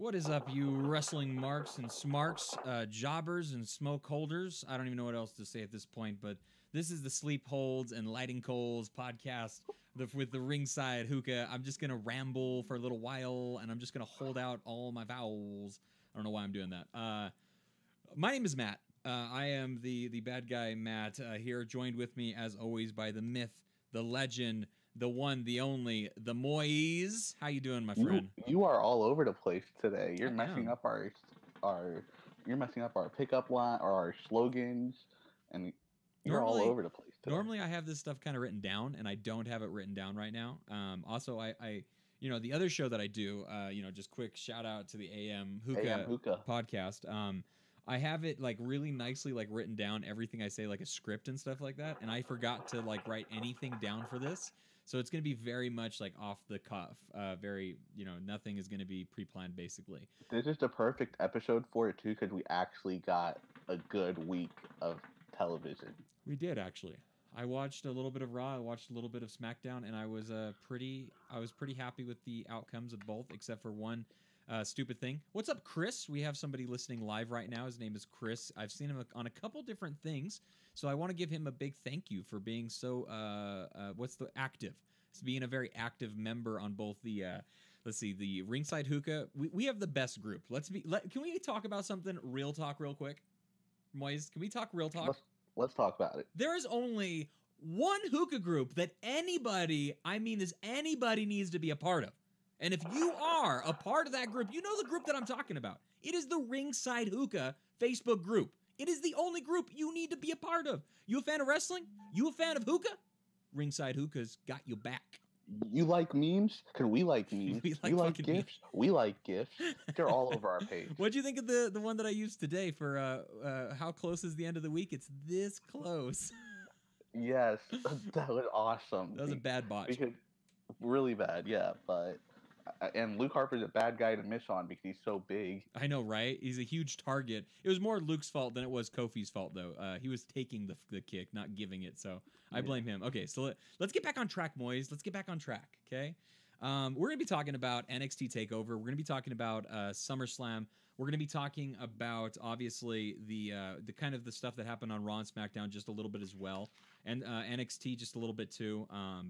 What is up, you wrestling marks and smarks, jobbers and smoke holders? I don't even know what else to say at this point, but this is the Sleep Holds and Lighting Coals podcast with the ringside hookah. I'm just going to ramble for a little while, and I'm just going to hold out all my vowels. I don't know why I'm doing that. My name is Matt. I am the bad guy, Matt, here, joined with me, as always, by the myth, the legend, the one, the only, the Moise. How you doing, my friend? You are all over the place today. You're I messing am. up our pickup line or our slogans, and you're all over the place today. Normally I have this stuff kind of written down, and I don't have it written down right now. Also, I the other show that I do, just quick shout out to the AM Hookah podcast. I have it like really nicely like written down, everything I say, like a script and stuff like that, and I forgot to like write anything down for this. So it's going to be very much like off the cuff. Nothing is going to be pre-planned, basically. This is the perfect episode for it, too, because we actually got a good week of television. We did, actually. I watched a little bit of Raw, I watched a little bit of SmackDown, and I was pretty happy with the outcomes of both, except for one stupid thing. What's up, Chris? We have somebody listening live right now. His name is Chris. I've seen him on a couple different things, so I want to give him a big thank you for being so active. It's being a very active member on both the the Ringside Hookah. We have the best group. Can we talk about something real talk real quick? Moise, can we talk real talk? Let's talk about it. There is only one hookah group that anybody needs to be a part of. And if you are a part of that group, you know the group that I'm talking about. It is the Ringside Hookah Facebook group. It is the only group you need to be a part of. You a fan of wrestling? You a fan of hookah? Ringside Hookah's got you back. You like memes? Because we like memes. You like GIFs? Memes. We like GIFs. They're all over our page. What'd you think of the one that I used today for how close is the end of the week? It's this close. Yes, that was awesome. That was a bad botch. Really bad, yeah, but... And Luke Harper's a bad guy to miss on because he's so big. I know, right? He's a huge target. It was more Luke's fault than it was Kofi's fault, though. He was taking the kick, not giving it, so I blame him. Okay, so let's get back on track, Moise. Let's get back on track, okay? We're going to be talking about NXT TakeOver. We're going to be talking about SummerSlam. We're going to be talking about, obviously, the kind of the stuff that happened on Raw and SmackDown just a little bit as well, and NXT just a little bit too.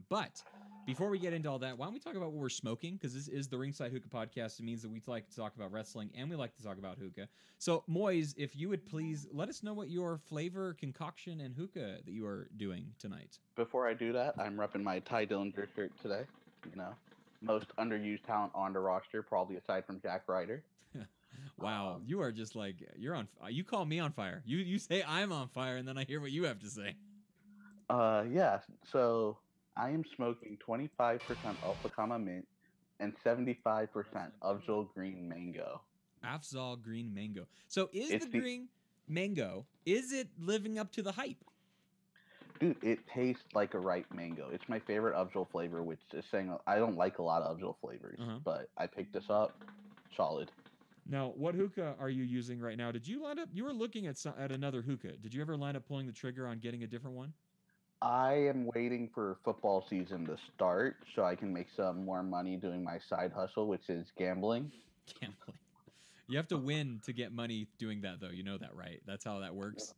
But before we get into all that, why don't we talk about what we're smoking? Because this is the Ringside Hookah podcast. It means that we like to talk about wrestling and we like to talk about hookah. So, Moise, if you would please let us know what your flavor, concoction, and hookah that you are doing tonight. Before I do that, I'm repping my Ty Dillinger shirt today. You know, most underused talent on the roster, probably aside from Jack Ryder. Wow, you are just like, you're on. You call me on fire. You say I'm on fire, and then I hear what you have to say. Yeah. So I am smoking 25% Alpacama Mint and 75% Afzal Green Mango. Afzal Green Mango. So is the green mango? Is it living up to the hype? Dude, it tastes like a ripe mango. It's my favorite Afzal flavor, which is saying I don't like a lot of Afzal flavors, but I picked this up. Solid. Now, what hookah are you using right now? Did you line up? You were looking at another hookah. Did you ever line up pulling the trigger on getting a different one? I am waiting for football season to start so I can make some more money doing my side hustle, which is gambling. Gambling. You have to win to get money doing that, though. You know that, right? That's how that works.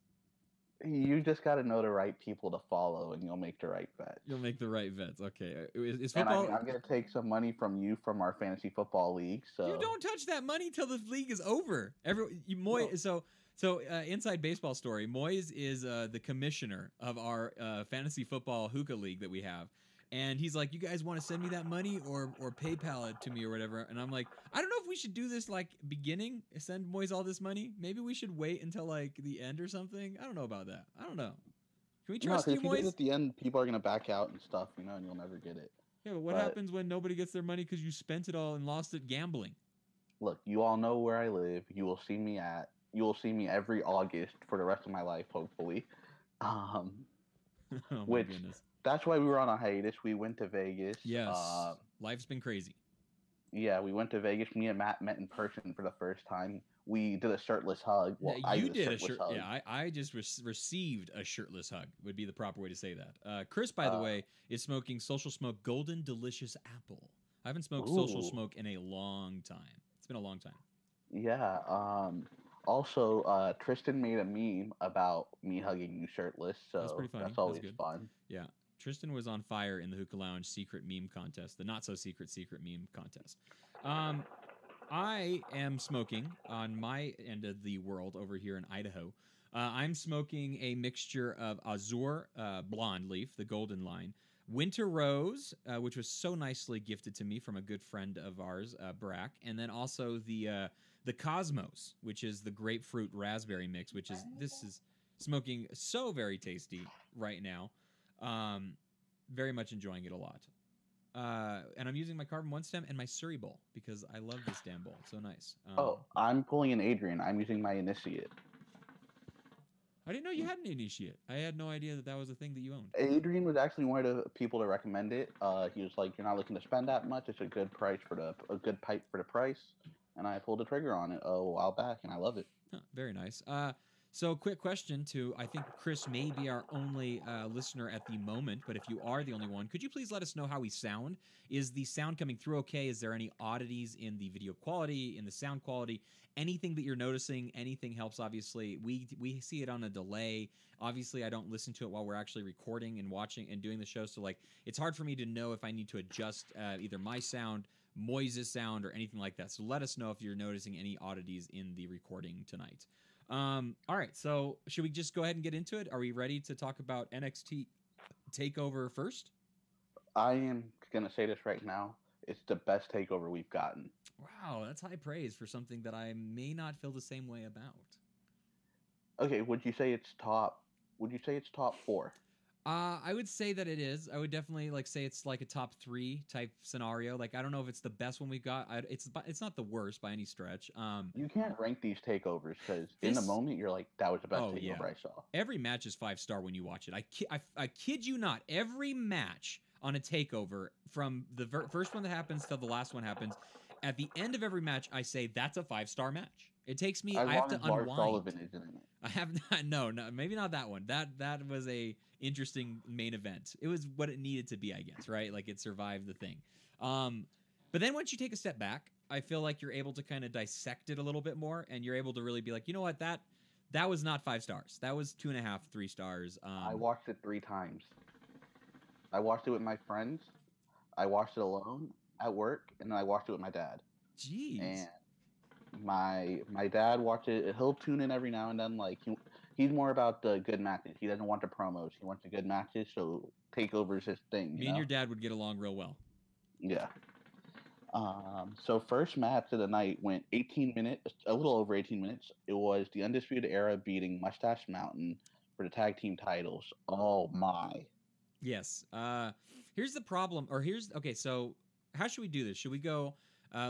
You just got to know the right people to follow, and you'll make the right bets. You'll make the right bets. Okay. Is football... And I'm going to take some money from you from our fantasy football league. So you don't touch that money till the league is over. So inside baseball story, Moise is the commissioner of our fantasy football hookah league that we have. And he's like, you guys want to send me that money or PayPal it to me or whatever? And I'm like, I don't know if we should do this like beginning, send Moise all this money. Maybe we should wait until like the end or something. I don't know about that. I don't know. Can we trust you, Moise? At the end, people are going to back out and stuff, and you'll never get it. Yeah, but what happens when nobody gets their money because you spent it all and lost it gambling? Look, you all know where I live. You will see me every August for the rest of my life, hopefully. Oh my goodness. That's why we were on a hiatus. We went to Vegas. Yes. Life's been crazy. Yeah, we went to Vegas. Me and Matt met in person for the first time. We did a shirtless hug. Well, yeah, you did a shirtless hug. Yeah, I just received a shirtless hug would be the proper way to say that. Chris, by the way, is smoking Social Smoke Golden Delicious Apple. I haven't smoked Social Smoke in a long time. It's been a long time. Yeah. Also, Tristan made a meme about me hugging you shirtless, That's pretty so funny. that's That's always good. fun. Yeah. Tristan was on fire in the Hookah Lounge secret meme contest, the not so secret meme contest. I am smoking on my end of the world over here in Idaho. I'm smoking a mixture of Azure blonde leaf, the golden line, Winter Rose, which was so nicely gifted to me from a good friend of ours, Brack, and then also the Cosmos, which is the grapefruit raspberry mix, which is this is smoking so very tasty right now. Um, very much enjoying it a lot. And I'm using my Carbon 1 stem and my Surrey bowl because I love this damn bowl. It's so nice. Oh, I'm pulling an Adrian. I'm using my Initiate. I didn't know you had an Initiate. I had no idea that was a thing that you owned. Adrian was actually one of the people to recommend it. He was like, "You're not looking to spend that much. It's a good price for a good pipe for the price." And I pulled the trigger on it a while back, and I love it. Huh, very nice. So quick question to, I think Chris may be our only listener at the moment, but if you are the only one, could you please let us know how we sound? Is the sound coming through okay? Is there any oddities in the video quality, in the sound quality? Anything that you're noticing? Anything helps, obviously. We see it on a delay. Obviously, I don't listen to it while we're actually recording and watching and doing the show, so like it's hard for me to know if I need to adjust either my sound, Moise's sound, or anything like that. So let us know if you're noticing any oddities in the recording tonight. All right, so should we just go ahead and get into it? Are we ready to talk about NXT TakeOver first? I am gonna say this right now. It's the best takeover we've gotten. Wow, that's high praise for something that I may not feel the same way about. Okay, would you say it's top? Would you say it's top 4? I would say that it is. I would definitely say it's like a top 3 type scenario. Like I don't know if it's the best one we've got. It's not the worst by any stretch. You can't rank these takeovers because in the moment you're like, that was the best takeover I saw. Every match is 5-star when you watch it. I kid you not. Every match on a takeover, from the first one that happens to the last one happens, at the end of every match, I say that's a 5-star match. It takes me. I have to unwind. Sullivan is in it. I have not. No, maybe not that one. That was a interesting main event. It was what it needed to be, I guess. Right? Like it survived the thing. But then once you take a step back, I feel like you're able to kind of dissect it a little bit more, and you're able to really be like, you know what, that was not 5 stars. That was 2.5, 3 stars. I watched it 3 times. I watched it with my friends. I watched it alone at work, and then I watched it with my dad. Jeez. And my dad watched it. He'll tune in every now and then. Like he's more about the good matches. He doesn't want the promos. He wants the good matches. So takeover's his thing. Me and your dad would get along real well. Yeah. So first match of the night went 18 minutes, a little over 18 minutes. It was the Undisputed Era beating Mustache Mountain for the tag team titles. Oh my. Yes. Here's the problem, okay, so how should we do this? Should we go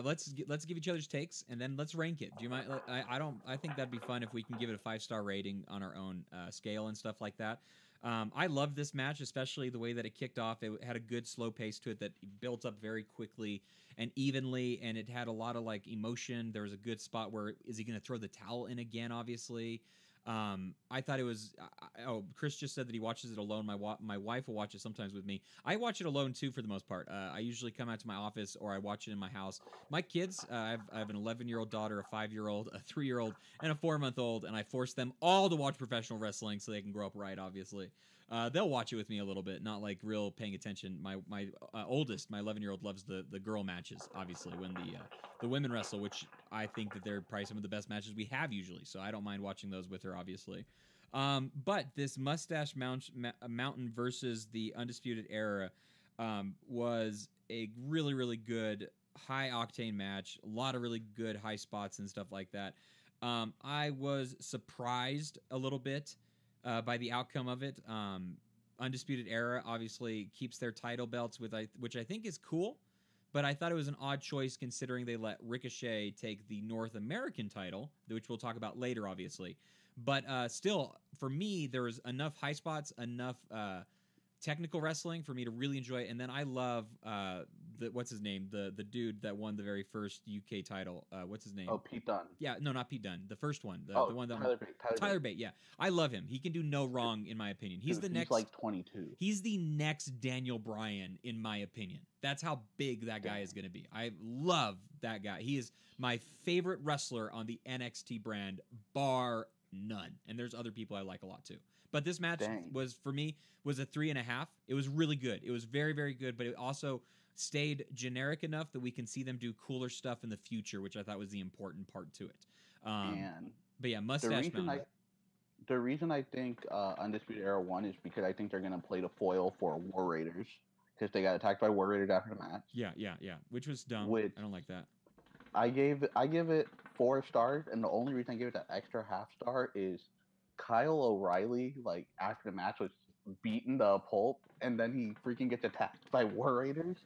let's give each other's takes and then let's rank it. Do you mind? I think that'd be fun if we can give it a 5-star rating on our own scale and stuff like that. I love this match, especially the way that it kicked off. It had a good slow pace to it that built up very quickly and evenly, and it had a lot of emotion. There was a good spot where is he going to throw the towel in again? Obviously. I thought it was. Chris just said that he watches it alone. My wife will watch it sometimes with me. I watch it alone too, for the most part. I usually come out to my office or I watch it in my house. My kids, I have an 11-year-old daughter, a 5-year-old, a 3-year-old, and a 4-month-old, and I force them all to watch professional wrestling so they can grow up right. Obviously, they'll watch it with me a little bit, not like real paying attention. My oldest, my 11-year-old, loves the girl matches. Obviously, when the women wrestle, which I think that they're probably some of the best matches we have usually. So I don't mind watching those with her, obviously. But this Mustache Mountain versus the Undisputed Era was a really, really good high octane match. A lot of really good high spots and stuff like that. I was surprised a little bit by the outcome of it. Undisputed Era obviously keeps their title belts, which I think is cool. But I thought it was an odd choice considering they let Ricochet take the North American title, which we'll talk about later, obviously. But still, for me, there was enough high spots, enough technical wrestling for me to really enjoy it. And then I love what's his name? The dude that won the very first UK title. What's his name? Oh, Pete Dunne. Yeah, no, not Pete Dunne. The first one. The one that Tyler Bate. Tyler Bate. Yeah, I love him. He can do no wrong in my opinion. He's Dude, the next. He's like 22. He's the next Daniel Bryan in my opinion. That's how big that guy is going to be. I love that guy. He is my favorite wrestler on the NXT brand, bar none. And there's other people I like a lot too. But this match was, for me, was a 3.5. It was really good. It was very, very good, but it also stayed generic enough that we can see them do cooler stuff in the future, which I thought was the important part to it. But yeah, Mustache Mountain. The reason I think Undisputed Era won is because I think they're going to play the foil for War Raiders, because they got attacked by War Raiders after the match. Yeah. Which was dumb. I don't like that. I give it 4 stars, and the only reason I give it that extra half star is Kyle O'Reilly, like, after the match was beaten the pulp, and then he freaking gets attacked by War Raiders,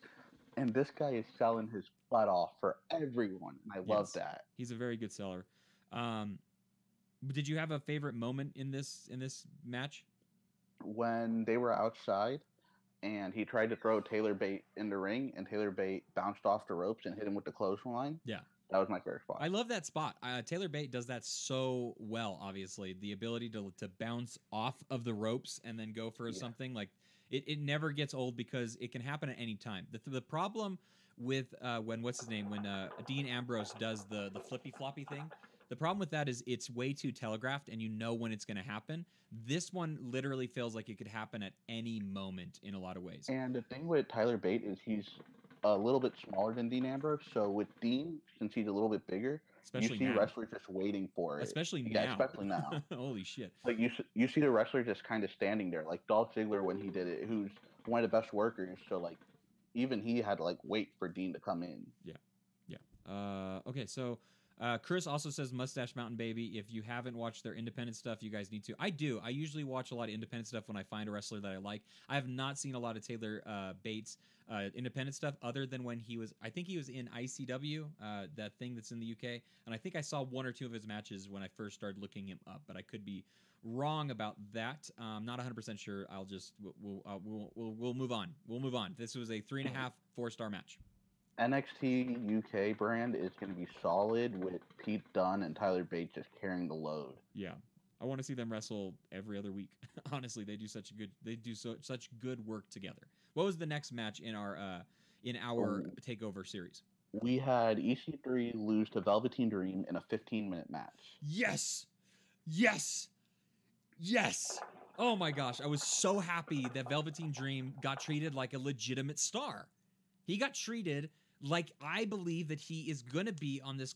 and this guy is selling his butt off for everyone, and I love that. He's a very good seller. Did you have a favorite moment in this match? When they were outside, and he tried to throw Taylor Bate in the ring, and Taylor Bate bounced off the ropes and hit him with the clothesline. Yeah. That was my favorite spot. I love that spot. Taylor Bate does that so well, obviously. The ability to bounce off of the ropes and then go for something. Like, it never gets old because it can happen at any time. The problem with when Dean Ambrose does the flippy floppy thing, the problem with that is it's way too telegraphed and you know when it's going to happen. This one literally feels like it could happen at any moment in a lot of ways. And the thing with Tyler Bate is he's a little bit smaller than Dean Ambrose. So with Dean, since he's a little bit bigger, especially you see wrestlers just waiting for it. Especially now. Holy shit. Like you see the wrestler just kind of standing there. Like Dolph Ziggler when he did it, who's one of the best workers. So like even he had to like wait for Dean to come in. Yeah. Okay, so Chris also says Mustache Mountain Baby. If you haven't watched their independent stuff, you guys need to. I do. I usually watch a lot of independent stuff when I find a wrestler that I like. I have not seen a lot of Taylor Bates independent stuff other than when I think he was in ICW, that thing that's in the UK. And I think I saw 1 or 2 of his matches when I first started looking him up, but I could be wrong about that. I'm not 100% sure. We'll move on. We'll move on. This was a 3.5, 4-star match. NXT UK brand is going to be solid with Pete Dunne and Tyler Bate just carrying the load. Yeah, I want to see them wrestle every other week. Honestly, they do such good work together. What was the next match in our takeover series? We had EC3 lose to Velveteen Dream in a 15-minute match. Yes. Oh my gosh, I was so happy that Velveteen Dream got treated like a legitimate star. He got treated like I believe that he is gonna be on this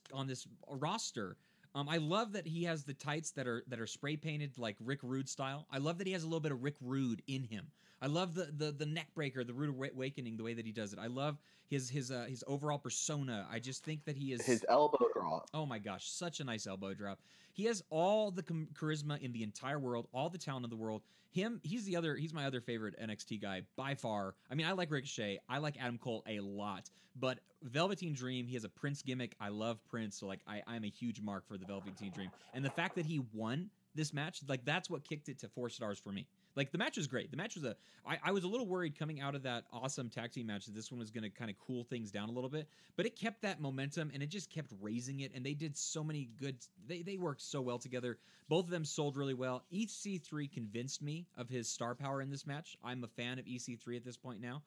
roster. I love that he has the tights that are spray painted like Rick Rude style. I love that he has a little bit of Rick Rude in him. I love the neck breaker, the Rude Awakening, the way that he does it. I love his overall persona. I just think that he is his elbow drop. Oh my gosh, such a nice elbow drop. He has all the charisma in the entire world, all the talent in the world. He's my other favorite NXT guy by far. I mean, I like Ricochet. I like Adam Cole a lot. But Velveteen Dream, he has a Prince gimmick. I love Prince, so like I'm a huge mark for the Velveteen Dream. And the fact that he won this match, like that's what kicked it to 4 stars for me. Like the match was great. The match was I was a little worried coming out of that awesome tag team match that this one was going to kind of cool things down a little bit, but it kept that momentum and it just kept raising it. And they did so many good. They worked so well together. Both of them sold really well. EC3 convinced me of his star power in this match. I'm a fan of EC3 at this point now.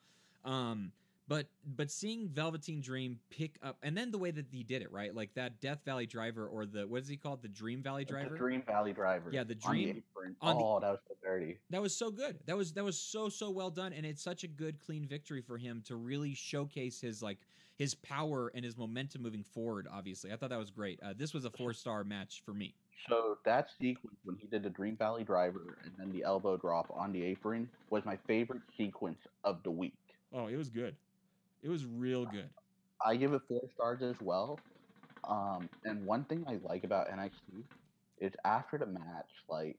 But seeing Velveteen Dream pick up, and then the way that he did it, right? Like that Death Valley Driver, or what is he called? The Dream Valley Driver? The Dream Valley Driver. Yeah, the Dream. That was so dirty. That was so good. That was so well done, and it's such a good, clean victory for him to really showcase his power and his momentum moving forward, obviously. I thought that was great. This was a 4-star match for me. So that sequence when he did the Dream Valley Driver and then the elbow drop on the apron was my favorite sequence of the week. Oh, it was good. It was real good. I give it 4 stars as well. And one thing I like about NXT is after the match, like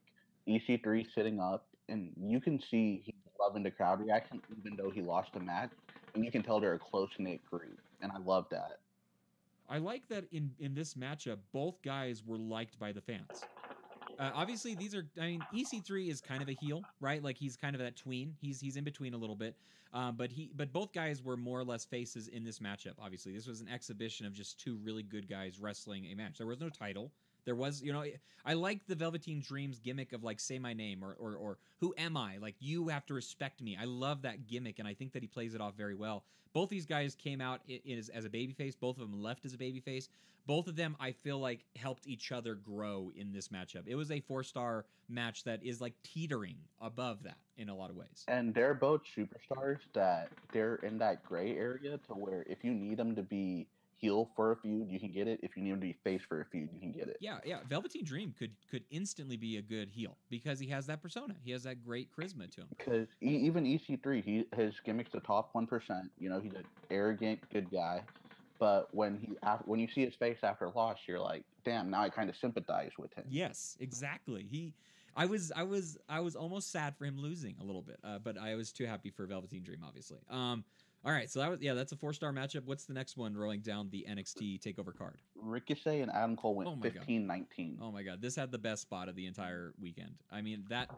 EC3 sitting up, and you can see he's loving the crowd reaction, even though he lost the match, and you can tell they're a close-knit group, and I love that. I like that in this matchup, both guys were liked by the fans. Obviously, these are. I mean, EC3 is kind of a heel, right? Like he's kind of that tween. He's in between a little bit. But both guys were more or less faces in this matchup. Obviously, this was an exhibition of just two really good guys wrestling a match. There was no title. There was, I like the Velveteen Dreams gimmick of like say my name or who am I? Like you have to respect me. I love that gimmick, and I think that he plays it off very well. Both these guys came out as a babyface. Both of them left as a babyface. Both of them, I feel like, helped each other grow in this matchup. It was a 4-star match that is like teetering above that in a lot of ways. And they're both superstars that they're in that gray area to where if you need them to be heel for a feud, you can get it. If you need him to be face for a feud, you can get it. Yeah. Velveteen Dream could instantly be a good heel because he has that persona. He has that great charisma to him. Because even EC3, his gimmick's the top 1%. He's an arrogant good guy. But when you see his face after a loss, you're like, damn, now I kind of sympathize with him. Yes, exactly. I was almost sad for him losing a little bit, but I was too happy for Velveteen Dream, obviously. All right, so that's a 4-star matchup. What's the next one rolling down the NXT Takeover card? Ricochet and Adam Cole went 15-19. Oh my god, this had the best spot of the entire weekend. I mean, that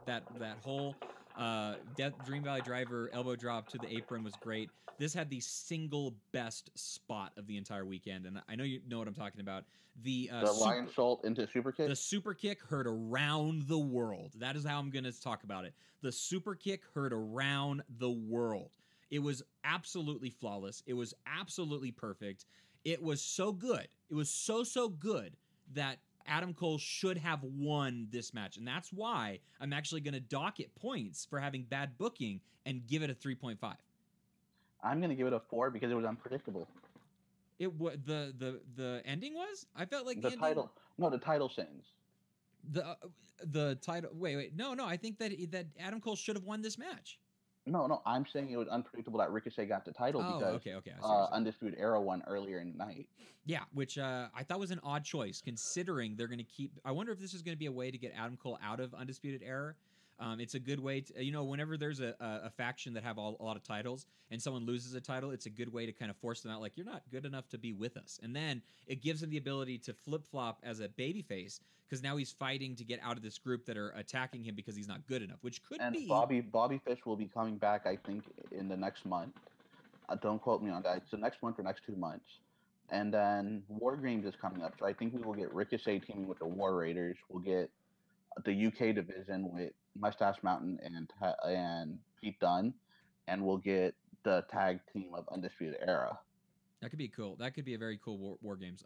whole Dream Valley Driver elbow drop to the apron was great. This had the single best spot of the entire weekend, and I know you know what I'm talking about. The lion salt into super kick. The super kick heard around the world. That is how I'm going to talk about it. The super kick heard around the world. It was absolutely flawless. It was absolutely perfect. It was so good. It was so good that Adam Cole should have won this match. And that's why I'm actually going to dock it points for having bad booking and give it a 3.5. I'm going to give it a 4 because it was unpredictable. The ending was? I felt like the title. No, the title sentence. The title. Wait. No. I think that Adam Cole should have won this match. No, I'm saying it was unpredictable that Ricochet got the title because okay. Undisputed Era won earlier in the night. Yeah, which I thought was an odd choice considering they're going to keep... I wonder if this is going to be a way to get Adam Cole out of Undisputed Era. It's a good way to... whenever there's a faction that have a lot of titles and someone loses a title, it's a good way to kind of force them out. Like, you're not good enough to be with us. And then it gives him the ability to flip-flop as a babyface because now he's fighting to get out of this group that are attacking him because he's not good enough, which could be... And Bobby Fish will be coming back, I think, in the next month. Don't quote me on that. It's the next month or next 2 months. And then War Games is coming up, so I think we will get Ricochet teaming with the War Raiders. We'll get the UK division with Mustache Mountain and Pete Dunne, and we'll get the tag team of Undisputed Era. That could be cool. That could be a very cool War Games.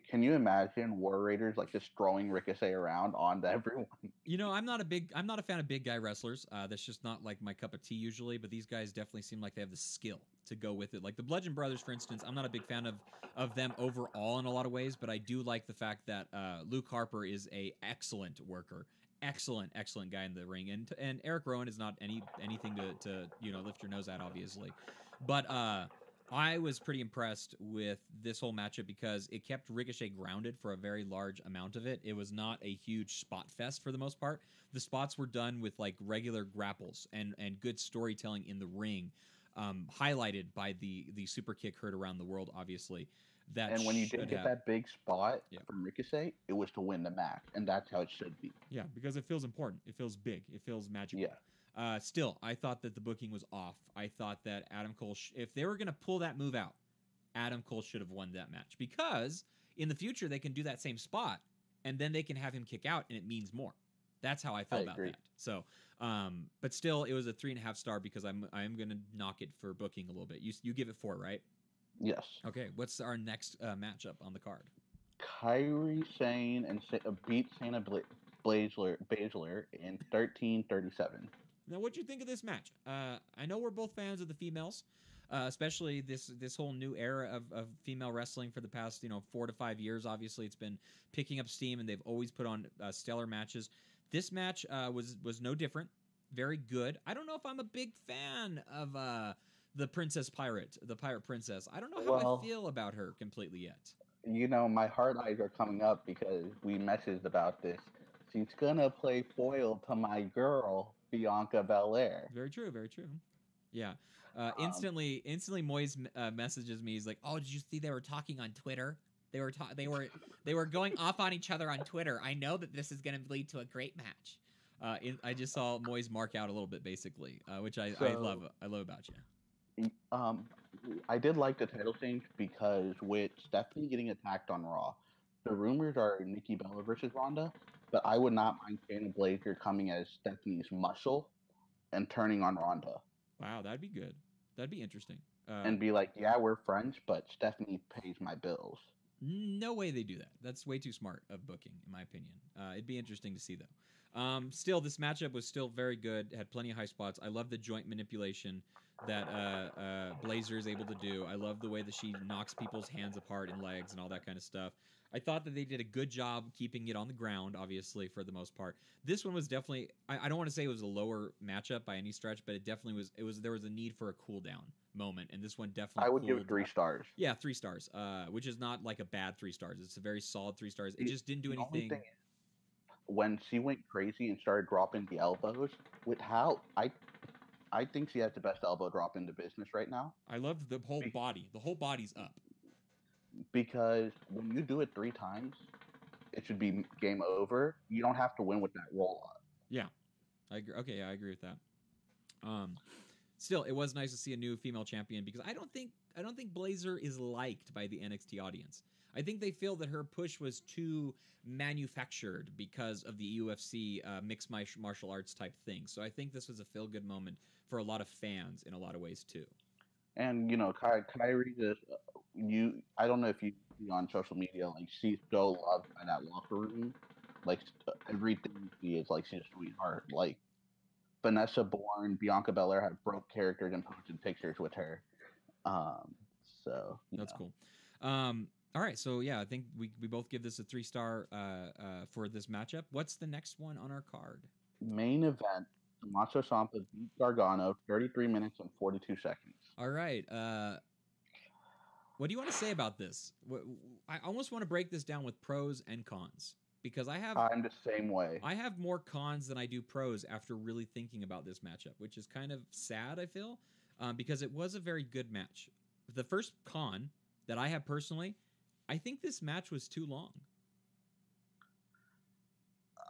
Can you imagine War Raiders like just throwing Ricochet around onto everyone? I'm not a fan of big guy wrestlers. That's just not like my cup of tea usually. But these guys definitely seem like they have the skill to go with it. Like the Bludgeon Brothers, for instance, I'm not a big fan of them overall in a lot of ways. But I do like the fact that Luke Harper is a excellent worker. Excellent guy in the ring, and Eric Rowan is not anything to lift your nose at, obviously, but I was pretty impressed with this whole matchup because it kept Ricochet grounded for a very large amount of it. It was not a huge spot fest for the most part. The spots were done with like regular grapples and good storytelling in the ring, highlighted by the super kick heard around the world, obviously. And when you did get that big spot from Ricochet, it was to win the match, and that's how it should be. Yeah, because it feels important. It feels big. It feels magical. Yeah. Still, I thought that the booking was off. I thought that Adam Cole, if they were going to pull that move out, Adam Cole should have won that match because in the future they can do that same spot, and then they can have him kick out, and it means more. That's how I feel about that. So, but still, it was a 3.5 star because I'm going to knock it for booking a little bit. You give it 4, right? Yes. Okay, what's our next matchup on the card? Kairi Sane and beat Shayna Baszler in 13-37. Now, what do you think of this match? I know we're both fans of the females, especially this whole new era of female wrestling for the past 4 to 5 years. Obviously, it's been picking up steam, and they've always put on stellar matches. This match was no different. Very good. I don't know if I'm a big fan of the Pirate Princess. I don't know how I feel about her completely yet. My hard eyes are coming up because we messaged about this. She's gonna play foil to my girl, Bianca Belair. Very true. Yeah. Instantly, Moise messages me. He's like, "Oh, did you see they were talking on Twitter? They were going off on each other on Twitter. I know that this is going to lead to a great match. I just saw Moyes mark out a little bit, basically, which I love. I love about you. I did like the title change because with Stephanie getting attacked on Raw, the rumors are Nikki Bella versus Ronda, but I would not mind Shayna Baszler coming as Stephanie's muscle and turning on Ronda. Wow, that'd be good. That'd be interesting. And be like, yeah, we're friends, but Stephanie pays my bills. No way they do that. That's way too smart of booking, in my opinion. It'd be interesting to see, though. Still, this matchup was still very good. It had plenty of high spots. I love the joint manipulation that Blazer is able to do. I love the way that she knocks people's hands apart and legs and all that kind of stuff. I thought that they did a good job keeping it on the ground, obviously, for the most part. This one was definitely, I don't want to say it was a lower matchup by any stretch, but it definitely was, there was a need for a cool down moment, and this one definitely I would give it 3 stars. Yeah, 3 stars, which is not like a bad 3 stars. It's a very solid 3 stars. It just didn't do anything. Thing is, when she went crazy and started dropping the elbows, with how I think she has the best elbow drop in the business right now. I love the whole body. The whole body's up. Because when you do it 3 times, it should be game over. You don't have to win with that roll up. Yeah, I agree. Okay, yeah, I agree with that. Still, it was nice to see a new female champion because I don't think Blazer is liked by the NXT audience. I think they feel that her push was too manufactured because of the UFC mixed martial arts type thing. So I think this was a feel-good moment for a lot of fans in a lot of ways too. And Kyrie just I don't know if you see on social media, like she's so loved by that locker room. Like everything she is, like she's a sweetheart. Like Vanessa Bourne, Bianca Belair have broke characters and posted pictures with her. So that's cool. All right, so yeah, I think we both give this a 3-star for this matchup. What's the next one on our card? Main event: Tommaso Ciampa beat Gargano, 33 minutes and 42 seconds. All right. What do you want to say about this? I almost want to break this down with pros and cons because I'm the same way. I have more cons than I do pros after really thinking about this matchup, which is kind of sad, I feel, because it was a very good match. The first con that I have personally, I think this match was too long.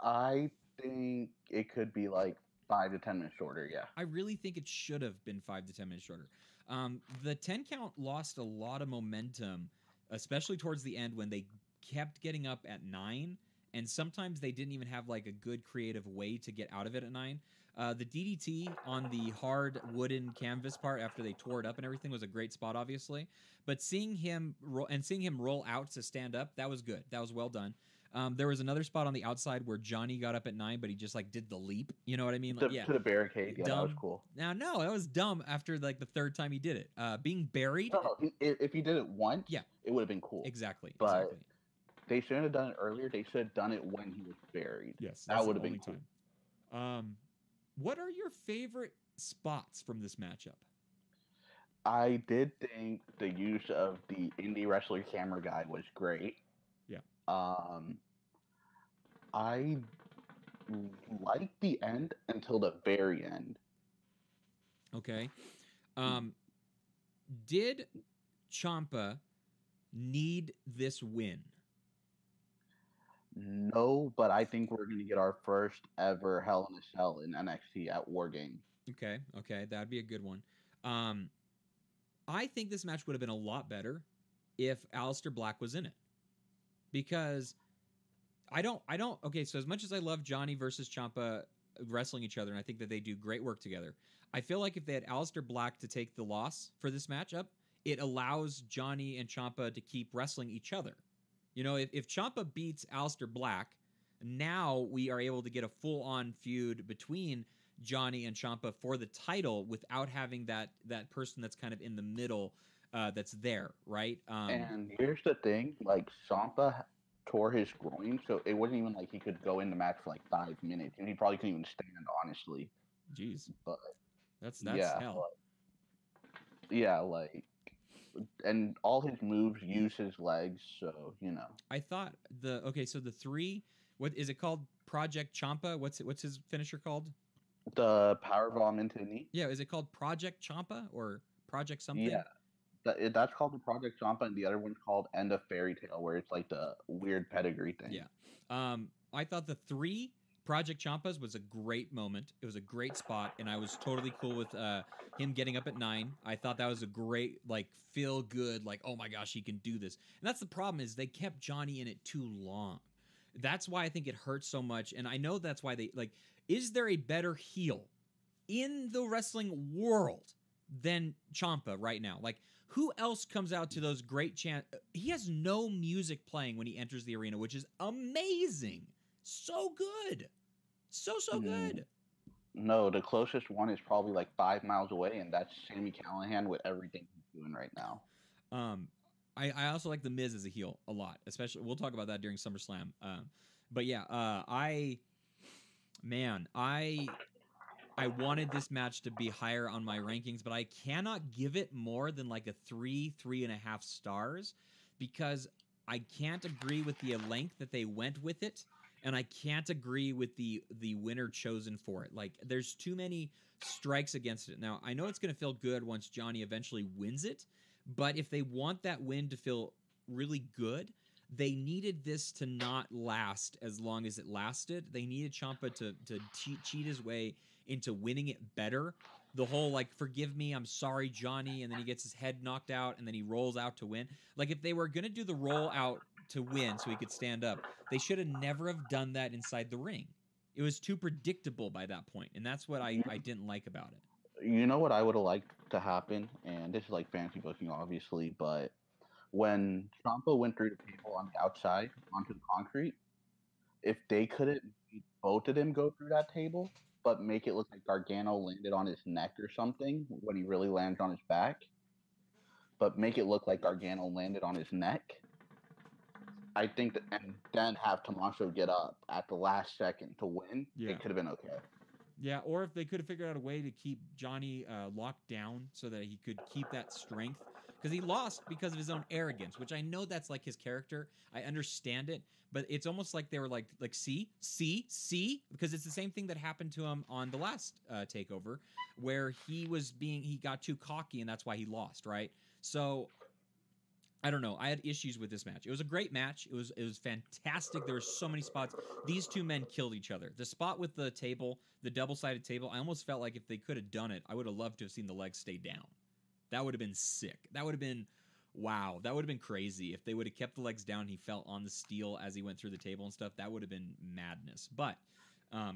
I think it could be like 5 to 10 minutes shorter, yeah. I really think it should have been 5 to 10 minutes shorter. The 10 count lost a lot of momentum, especially towards the end when they kept getting up at 9, and sometimes they didn't even have like a good creative way to get out of it at 9. The DDT on the hard wooden canvas part after they tore it up and everything was a great spot, obviously. But seeing him roll out to stand up, that was good. That was well done. There was another spot on the outside where Johnny got up at 9, but he just like did the leap. You know what I mean? Like, to the barricade. Yeah, dumb. That was cool. No, that was dumb after like the 3rd time he did it. Being buried. No, if he did it once, it would have been cool. Exactly. But they shouldn't have done it earlier. They should have done it when he was buried. Yes, that would have been cool. Time. What are your favorite spots from this matchup? I did think the use of the indie wrestler camera guy was great. Yeah. I liked the end until the very end. Okay. Did Ciampa need this win? No, but I think we're going to get our first ever Hell in a Cell in NXT at War Games. Okay, that'd be a good one. I think this match would have been a lot better if Aleister Black was in it. Because okay, so as much as I love Johnny versus Ciampa wrestling each other, and I think that they do great work together, I feel like if they had Aleister Black to take the loss for this matchup, it allows Johnny and Ciampa to keep wrestling each other. You know, if Ciampa beats Aleister Black, now we are able to get a full-on feud between Johnny and Ciampa for the title without having that person that's kind of in the middle that's there, right? And here's the thing, like Ciampa tore his groin, so it wasn't even like he could go in the match for like 5 minutes, and he probably couldn't even stand, honestly. Jeez, but that's hell. And all his moves use his legs, so I thought so the 3, what is it called? Project Ciampa? What's his finisher called? The powerbomb into the knee. Yeah, is it called Project Ciampa or Project something? Yeah, That's called the Project Champa, and the other one's called End of Fairy Tale, where it's like the weird pedigree thing. Yeah. I thought the 3 Project Champas was a great moment. It was a great spot, and I was totally cool with him getting up at 9. I thought that was a great, like, feel good, like, oh my gosh, he can do this. And that's the problem, is they kept Johnny in it too long. That's why I think it hurts so much, and I know that's why they, like, is there a better heel in the wrestling world than Ciampa right now? Like, who else comes out to those great chants? He has no music playing when he enters the arena, which is amazing. So good. So good. No, the closest one is probably like 5 miles away, and that's Sami Callihan with everything he's doing right now. I also like The Miz as a heel a lot, especially, we'll talk about that during SummerSlam. But yeah, I wanted this match to be higher on my rankings, but I cannot give it more than like a 3.5 stars, because I can't agree with the length that they went with it, and I can't agree with the winner chosen for it. Like, there's too many strikes against it. Now, I know it's going to feel good once Johnny eventually wins it, but if they want that win to feel really good, they needed this to not last as long as it lasted. They needed Ciampa to cheat his way into winning it better. The whole, like, forgive me, I'm sorry, Johnny, and then he gets his head knocked out, and then he rolls out to win. Like, if they were going to do the roll out to win so he could stand up, they should have never have done that inside the ring. It was too predictable by that point, and that's what I didn't like about it. You know what I would have liked to happen, and this is like fancy booking, obviously, but when Ciampa went through the table on the outside onto the concrete, if they couldn't make both of them go through that table, but make it look like Gargano landed on his neck or something when he really landed on his back, but make it look like Gargano landed on his neck, I think that, and then have Tommaso get up at the last second to win, it could have been okay. Yeah, or if they could have figured out a way to keep Johnny locked down so that he could keep that strength. Because he lost because of his own arrogance, which I know that's like his character. I understand it, but it's almost like they were like see, because it's the same thing that happened to him on the last takeover, where he got too cocky, and that's why he lost, right? So I don't know. I had issues with this match. It was a great match. It was fantastic. There were so many spots. These two men killed each other. The spot with the table, the double-sided table, I almost felt like if they could have done it, I would have loved to have seen the legs stay down. That would have been sick. That would have been, wow. That would have been crazy. If they would have kept the legs down, he fell on the steel as he went through the table and stuff, that would have been madness. But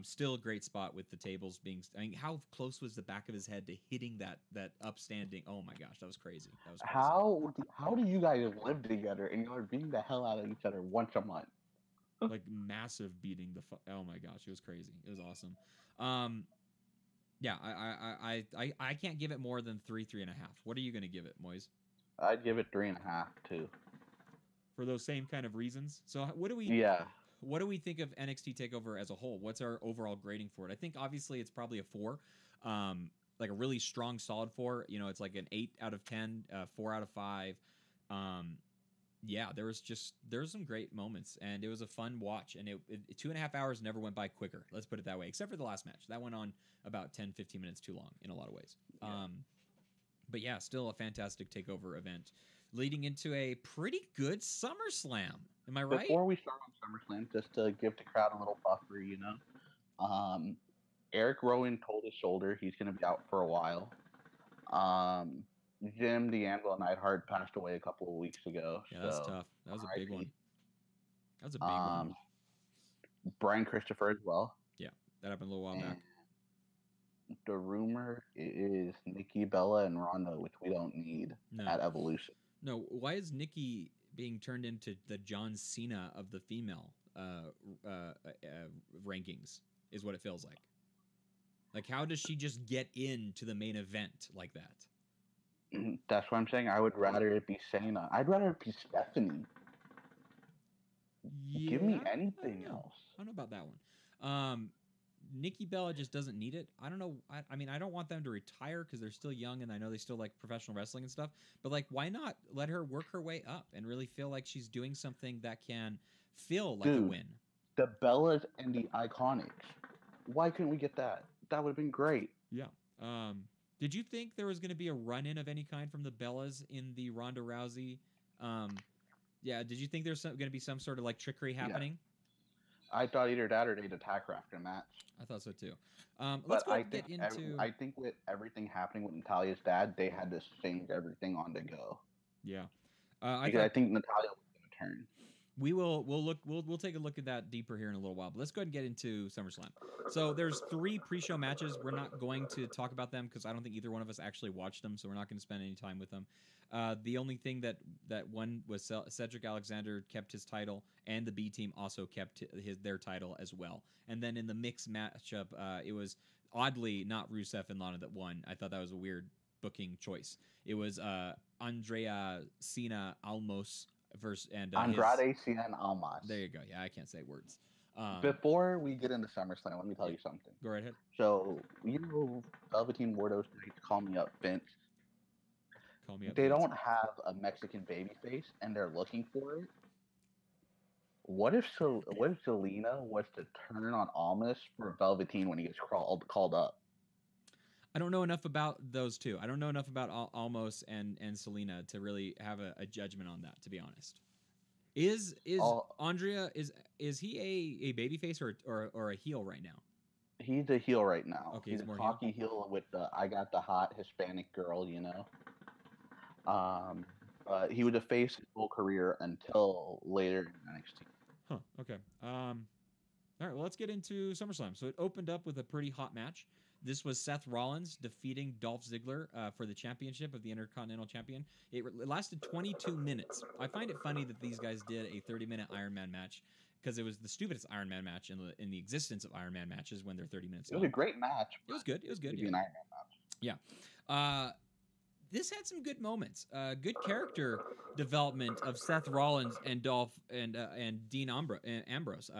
still a great spot with the tables being, I mean, how close was the back of his head to hitting that upstanding? Oh my gosh, that was crazy. That was crazy. How do you guys live together and you're beating the hell out of each other once a month? Like, massive beating oh my gosh, it was crazy. It was awesome. Yeah, I can't give it more than 3.5. What are you going to give it, Moise? I'd give it 3.5 too. For those same kind of reasons. So what do we think of NXT TakeOver as a whole? What's our overall grading for it? I think obviously it's probably a 4, like a really strong, solid 4. You know, it's like an 8 out of 10, 4 out of 5. Yeah, there was some great moments, and it was a fun watch, and it 2.5 hours never went by quicker. Let's put it that way, except for the last match. That went on about 10, 15 minutes too long in a lot of ways. Yeah. But yeah, still a fantastic TakeOver event, leading into a pretty good SummerSlam. Am I right? Before we start on SummerSlam, just to give the crowd a little buffer, you know, Eric Rowan told his shoulder he's going to be out for a while. Jim the Anvil Neidhart passed away a couple of weeks ago. Yeah, that's tough. That was a big one. That was a big one. Brian Christopher as well. Yeah, that happened a little while back. The rumor is Nikki Bella and Ronda, which we don't need at Evolution. No, why is Nikki being turned into the John Cena of the female rankings? Is what it feels like. Like, how does she just get into the main event like that? That's what I'm saying. I would rather it be Shayna. I'd rather it be Stephanie. Yeah, give me anything else. I don't know about that one. Nikki Bella just doesn't need it. I don't know. I mean, I don't want them to retire because they're still young, and I know they still like professional wrestling and stuff. But like, why not let her work her way up and really feel like she's doing something that can feel like a win? The Bellas and the Iconics. Why couldn't we get that? That would have been great. Yeah. Did you think there was going to be a run-in of any kind from the Bellas in the Ronda Rousey? Yeah, did you think there's going to be some sort of like trickery happening? I thought either that or they'd attack her after a match. I thought so too. Let's But go ahead and get into. I think with everything happening with Natalia's dad, they had to change everything on the go. Yeah, because I think Natalia was going to turn. We'll take a look at that deeper here in a little while. But let's go ahead and get into SummerSlam. So there's 3 pre-show matches. We're not going to talk about them because I don't think either one of us actually watched them, so we're not going to spend any time with them. The only thing that one was Cedric Alexander kept his title, and the B team also kept their title as well. And then in the mixed matchup, it was oddly not Rusev and Lana that won. I thought that was a weird booking choice. It was Andrea Cena Almos versus Andrade Cien Almas. There you go. Yeah, I can't say words. Before we get into SummerSlam, let me tell you something. Go right ahead. So, you know, Velveteen Wardos call me up, Vince. Call me up. They don't have a Mexican babyface, and they're looking for it. What if Selena was to turn on Almas for Velveteen when he gets called up? I don't know enough about those two. I don't know enough about Almos and Selena to really have a judgment on that, to be honest. Is Andrea is he a babyface or a heel right now? He's a heel right now. Okay, he's a cocky heel with the I got the hot Hispanic girl, you know. But he was a face his whole career until later in NXT. Huh. Okay. All right. Well, let's get into SummerSlam. So it opened up with a pretty hot match. This was Seth Rollins defeating Dolph Ziggler for the championship of the Intercontinental Champion. It lasted 22 minutes. I find it funny that these guys did a 30-minute Iron Man match because it was the stupidest Iron Man match in the existence of Iron Man matches when they're 30 minutes long. It was a great match. It was good. It was good. Yeah. An Iron Man match. Yeah. This had some good moments. Good character development of Seth Rollins and Dolph and Dean Ambrose.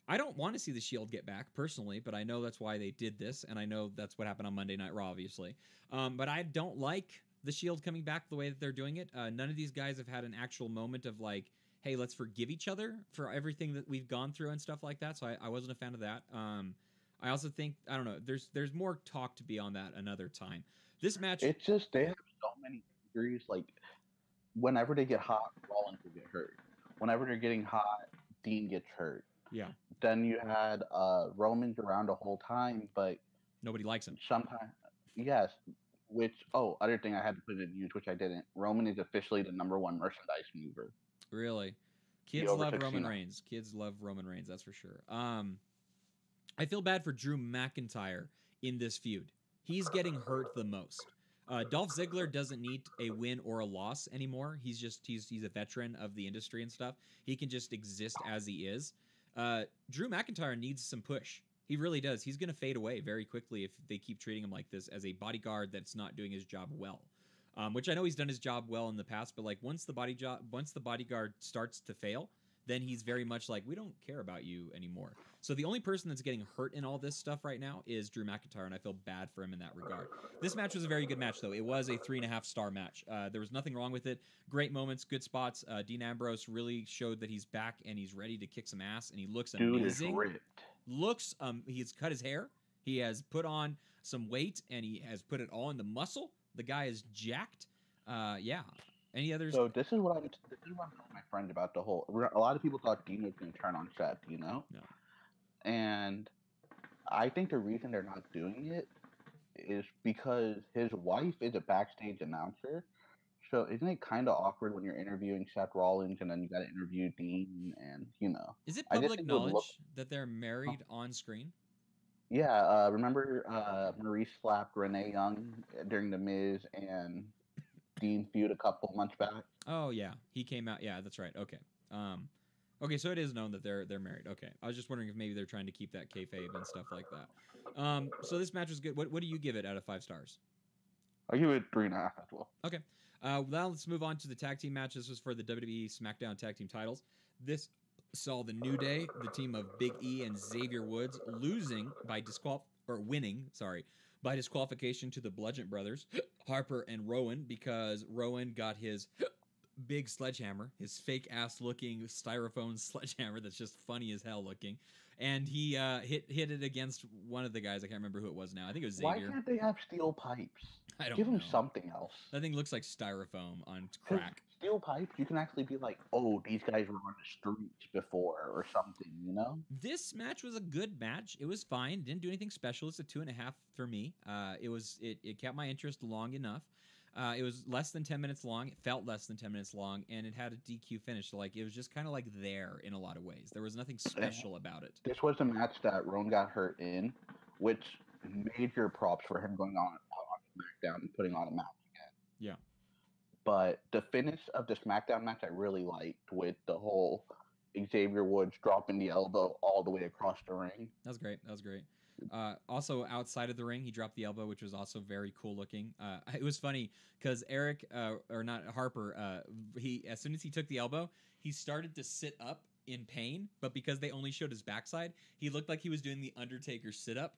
I don't want to see the Shield get back personally, but I know that's why they did this, and I know that's what happened on Monday Night Raw, obviously. But I don't like the Shield coming back the way that they're doing it. None of these guys have had an actual moment of like, hey, let's forgive each other for everything that we've gone through and stuff like that. So I wasn't a fan of that. I also think, I don't know, there's more talk to be on that another time. This match, it's just they have so many injuries. Like whenever they get hot, Rollins will get hurt. Whenever they're getting hot, Dean gets hurt. Yeah. Then you had Roman's around the whole time, but nobody likes him. Sometimes, yes. Which other thing I had to put in news, which I didn't. Roman is officially the #1 merchandise mover. Really, kids love Roman Reigns. Kids love Roman Reigns. That's for sure. I feel bad for Drew McIntyre in this feud. He's getting hurt the most. Dolph Ziggler doesn't need a win or a loss anymore. He's a veteran of the industry and stuff. He can just exist as he is. Drew McIntyre needs some push. He really does. He's going to fade away very quickly if they keep treating him like this as a bodyguard that's not doing his job well. Which I know he's done his job well in the past, but like once the bodyguard starts to fail, then he's very much like, we don't care about you anymore. So the only person that's getting hurt in all this stuff right now is Drew McIntyre, and I feel bad for him in that regard. This match was a very good match, though. It was a 3.5-star match. There was nothing wrong with it. Great moments, good spots. Dean Ambrose really showed that he's back and he's ready to kick some ass, and he looks amazing. Dude is ripped. He's cut his hair. He has put on some weight, and he has put it all into muscle. The guy is jacked. Yeah. Any others? So this is what I'm telling my friend about the whole. A lot of people thought Dean was going to turn on Seth, you know. No. And I think the reason they're not doing it is because his wife is a backstage announcer. So isn't it kind of awkward when you're interviewing Seth Rollins and then you got to interview Dean and you know? Is it public knowledge that they're married on screen? Yeah. Remember Maurice slapped Renee Young during the Miz and Dean feud a couple months back. Oh yeah, he came out. Yeah, that's right. Okay. Okay, so it is known that they're married. Okay, I was just wondering if maybe they're trying to keep that kayfabe and stuff like that. So this match was good. What do you give it out of 5 stars? I give it 3.5 as well. Okay. Now let's move on to the tag team match. This was for the WWE SmackDown Tag Team titles. This saw the New Day, the team of Big E and Xavier Woods, winning by disqualification to the Bludgeon Brothers, Harper and Rowan, because Rowan got his big sledgehammer, his fake ass looking styrofoam sledgehammer that's just funny as hell looking, and he hit it against one of the guys. I can't remember who it was now. I think it was Why Xavier. can't they have steel pipes? I don't Give them know. something else. That thing looks like styrofoam on 'Cause crack. steel pipes, you can actually be like, oh, these guys were on the streets before or something, you know? This match was a good match. It was fine. Didn't do anything special. It's a 2.5 for me. It kept my interest long enough. It was less than 10 minutes long. It felt less than 10 minutes long, and it had a DQ finish. So like it was just kind of like there in a lot of ways. There was nothing special about it. This was the match that Rowan got hurt in, which major props for him going on SmackDown and putting on a match again. Yeah. But the finish of the SmackDown match I really liked, with the whole Xavier Woods dropping the elbow all the way across the ring. That was great. That was great. Also, outside of the ring, he dropped the elbow, which was also very cool looking. It was funny because Eric, or not Harper, he as soon as he took the elbow, he started to sit up in pain, but because they only showed his backside, he looked like he was doing the Undertaker sit up,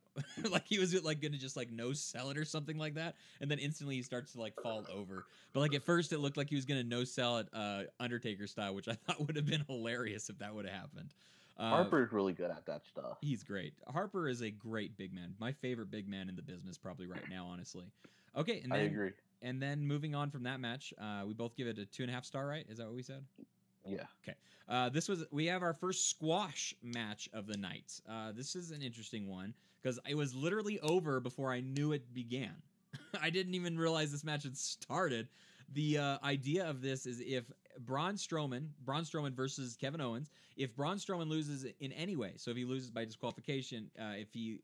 like he was like gonna just like no sell it or something like that, and then instantly he starts to like fall over. But like at first, it looked like he was gonna no sell it Undertaker style, which I thought would have been hilarious if that would have happened. Harper's really good at that stuff. He's great. Harper is a great big man. My favorite big man in the business probably right now, honestly. Okay, and then, I agree. And then moving on from that match, we both give it a 2.5 star, right? Is that what we said? Yeah. Okay. We have our first squash match of the night. This is an interesting one because it was literally over before I knew it began. I didn't even realize this match had started. The idea of this is if Braun Strowman versus Kevin Owens, if Braun Strowman loses in any way, so if he loses by disqualification, if he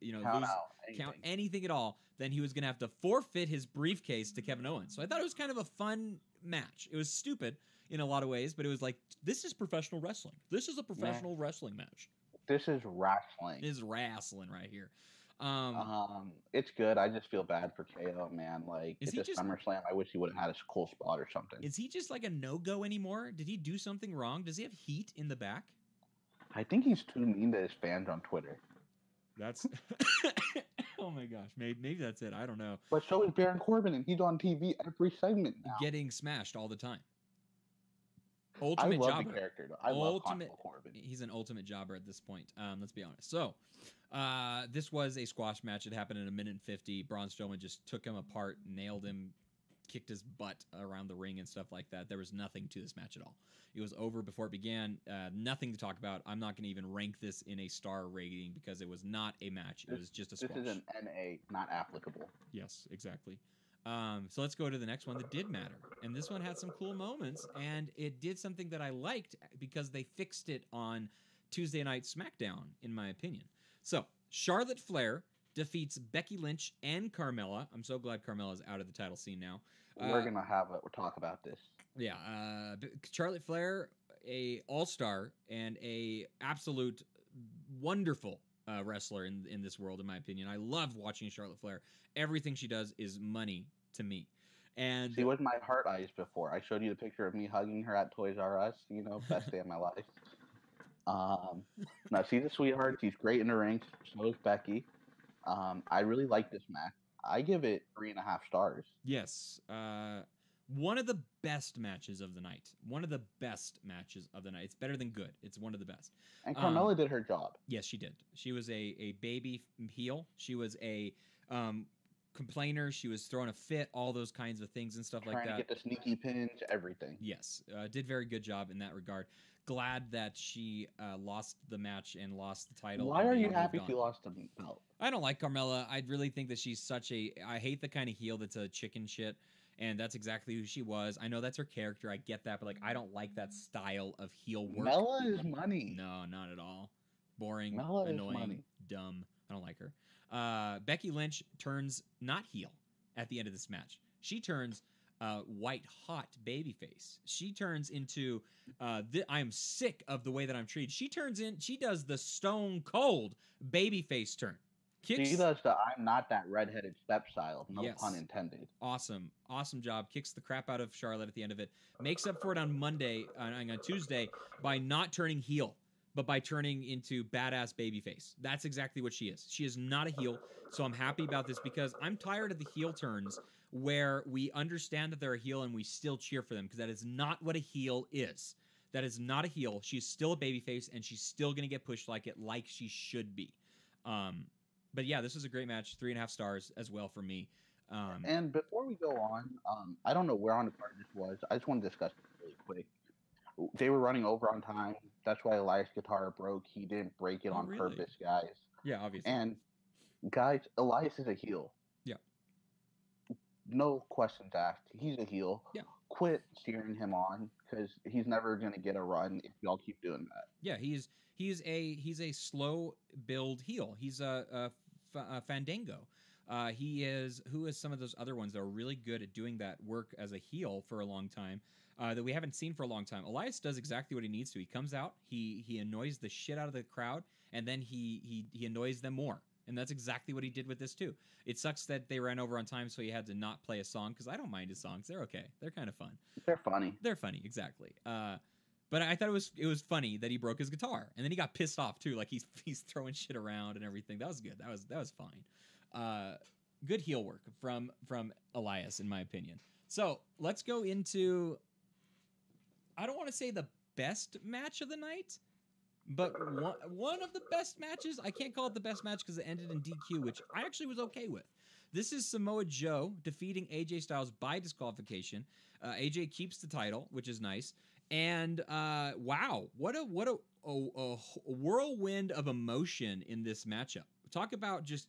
count anything at all, then he was going to have to forfeit his briefcase to Kevin Owens. So I thought it was kind of a fun match. It was stupid in a lot of ways, but it was like, this is professional wrestling. This is a professional wrestling match. This is wrestling. It is wrestling right here. It's good. I just feel bad for KO, man. Like, it's a SummerSlam. I wish he would have had a cool spot or something. Is he just like a no-go anymore? Did he do something wrong? Does he have heat in the back? I think he's too mean to his fans on Twitter. That's oh my gosh, maybe that's it. I don't know. But so is Baron Corbin, and he's on TV every segment now, getting smashed all the time. I love the character, though. I love Corbin. He's an ultimate jobber at this point. Let's be honest. So, this was a squash match. It happened in 1:50. Braun Strowman just took him apart, nailed him, kicked his butt around the ring and stuff like that. There was nothing to this match at all. It was over before it began. Nothing to talk about. I'm not going to even rank this in a star rating because it was not a match. It was just a squash. This is an NA, not applicable. Yes, exactly. So let's go to the next one that did matter. And this one had some cool moments, and it did something that I liked because they fixed it on Tuesday Night SmackDown, in my opinion. So Charlotte Flair defeats Becky Lynch and Carmella. I'm so glad Carmella's out of the title scene now. We're going to have we'll talk about this. Yeah. Charlotte Flair, a all-star and a absolute wonderful wrestler in this world, in my opinion. I love watching Charlotte Flair. Everything she does is money to me. And she was my heart eyes before. I showed you the picture of me hugging her at Toys R Us. You know, best day of my life. Now she's a sweetheart. She's great in the ring. So is Becky. I really like this match. I give it 3.5 stars. Yes. One of the best matches of the night. One of the best matches of the night. It's better than good. It's one of the best. And Carmella did her job. Yes, she did. She was a baby heel. She was a complainer. She was throwing a fit, all those kinds of things and stuff like that. Trying to get the sneaky pins, everything. Yes. Did very good job in that regard. Glad that she lost the match and lost the title. Why are you happy she lost the belt? I don't like Carmella. I really think that she's I hate the kind of heel that's a chicken shit. And that's exactly who she was. I know that's her character. I get that. But like, I don't like that style of heel work. Mella is money. No, not at all. Boring, Mella annoying, is money. Dumb. I don't like her. Becky Lynch turns not heel at the end of this match. She turns white hot babyface. She turns into I am sick of the way that I'm treated. She does the stone cold babyface turn. She does the I'm not that redheaded stepchild. No pun intended. Awesome job. Kicks the crap out of Charlotte at the end of it. Makes up for it on Tuesday by not turning heel, but by turning into badass babyface. That's exactly what she is. She is not a heel, so I'm happy about this because I'm tired of the heel turns where we understand that they're a heel and we still cheer for them, because that is not what a heel is. That is not a heel. She's still a babyface, and she's still going to get pushed like she should be. But yeah, this was a great match. 3.5 stars as well for me. And before we go on, I don't know where on the card this was. I just want to discuss it really quick. They were running over on time. That's why Elias' guitar broke. He didn't break it on purpose, guys. Yeah, obviously. And guys, Elias is a heel. Yeah. No questions asked. He's a heel. Yeah. Quit cheering him on, because he's never gonna get a run if y'all keep doing that. Yeah, he's a slow build heel. He's a Fandango. He is who is some of those other ones that are really good at doing that work as a heel for a long time, that we haven't seen for a long time. Elias does exactly what he needs to. He comes out, he annoys the shit out of the crowd, and then he annoys them more. And that's exactly what he did with this too. It sucks that they ran over on time, so he had to not play a song, because I don't mind his songs. They're okay. They're kind of fun. They're funny. They're funny, exactly. But I thought it was funny that he broke his guitar, and then he got pissed off too, like he's throwing shit around and everything. That was good. That was fine. Good heel work from Elias, in my opinion. So let's go into, I don't want to say the best match of the night, but one of the best matches. I can't call it the best match because it ended in DQ, which I actually was okay with. This is Samoa Joe defeating AJ Styles by disqualification. AJ keeps the title, which is nice. And wow, what a whirlwind of emotion in this matchup. Talk about just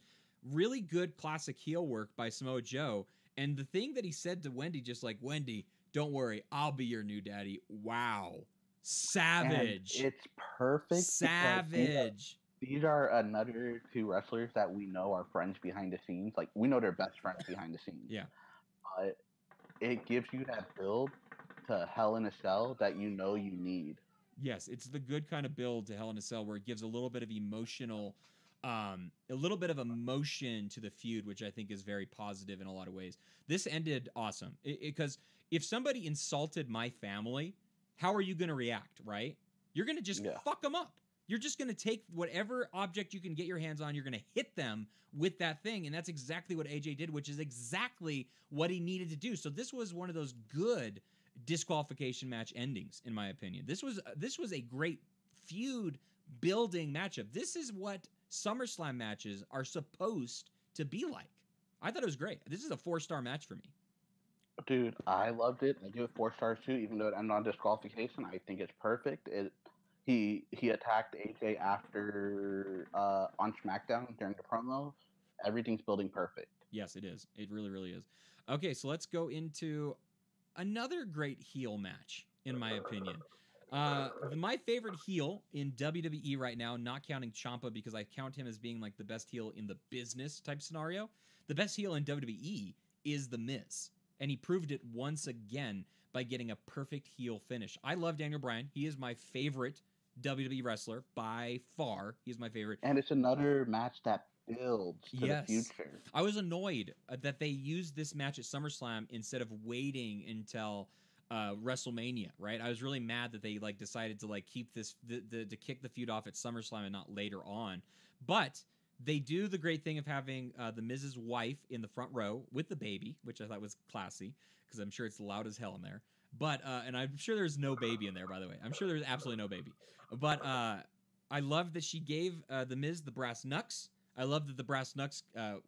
really good classic heel work by Samoa Joe. And the thing that he said to Wendy, just like, Wendy, don't worry, I'll be your new daddy. Wow. Savage. And it's perfect. Savage. These are another two wrestlers that we know are friends behind the scenes. Like, we know they're best friends behind the scenes. Yeah. It gives you that build to Hell in a Cell that you know you need. Yes, it's the good kind of build to Hell in a Cell where it gives a little bit of emotional, a little bit of emotion to the feud, which I think is very positive in a lot of ways. This ended awesome because if somebody insulted my family, how are you going to react, right? You're going to just fuck them up. You're just going to take whatever object you can get your hands on. You're going to hit them with that thing. And that's exactly what AJ did, which is exactly what he needed to do. So this was one of those good disqualification match endings, in my opinion. This was a great feud building matchup. This is what SummerSlam matches are supposed to be like. I thought it was great. This is a 4-star match for me. Dude, I loved it. I give it 4 stars too, even though it ended on disqualification. I think it's perfect. He attacked AJ after on SmackDown during the promo. Everything's building perfect. Yes, it is. It really, really is. Okay, so let's go into another great heel match, in my opinion. My favorite heel in WWE right now, not counting Ciampa because I count him as being like the best heel in the business type scenario. The best heel in WWE is The Miz. And he proved it once again by getting a perfect heel finish. I love Daniel Bryan. He is my favorite WWE wrestler by far. He's my favorite. And it's another match that builds to the future. I was annoyed that they used this match at SummerSlam instead of waiting until WrestleMania, right? I was really mad that they decided to keep this to kick the feud off at SummerSlam and not later on. But they do the great thing of having the Miz's wife in the front row with the baby, which I thought was classy because I'm sure it's loud as hell in there. But and I'm sure there's no baby in there, by the way. I'm sure there's absolutely no baby. But I love that she gave the Miz the brass knucks. I love that the brass knucks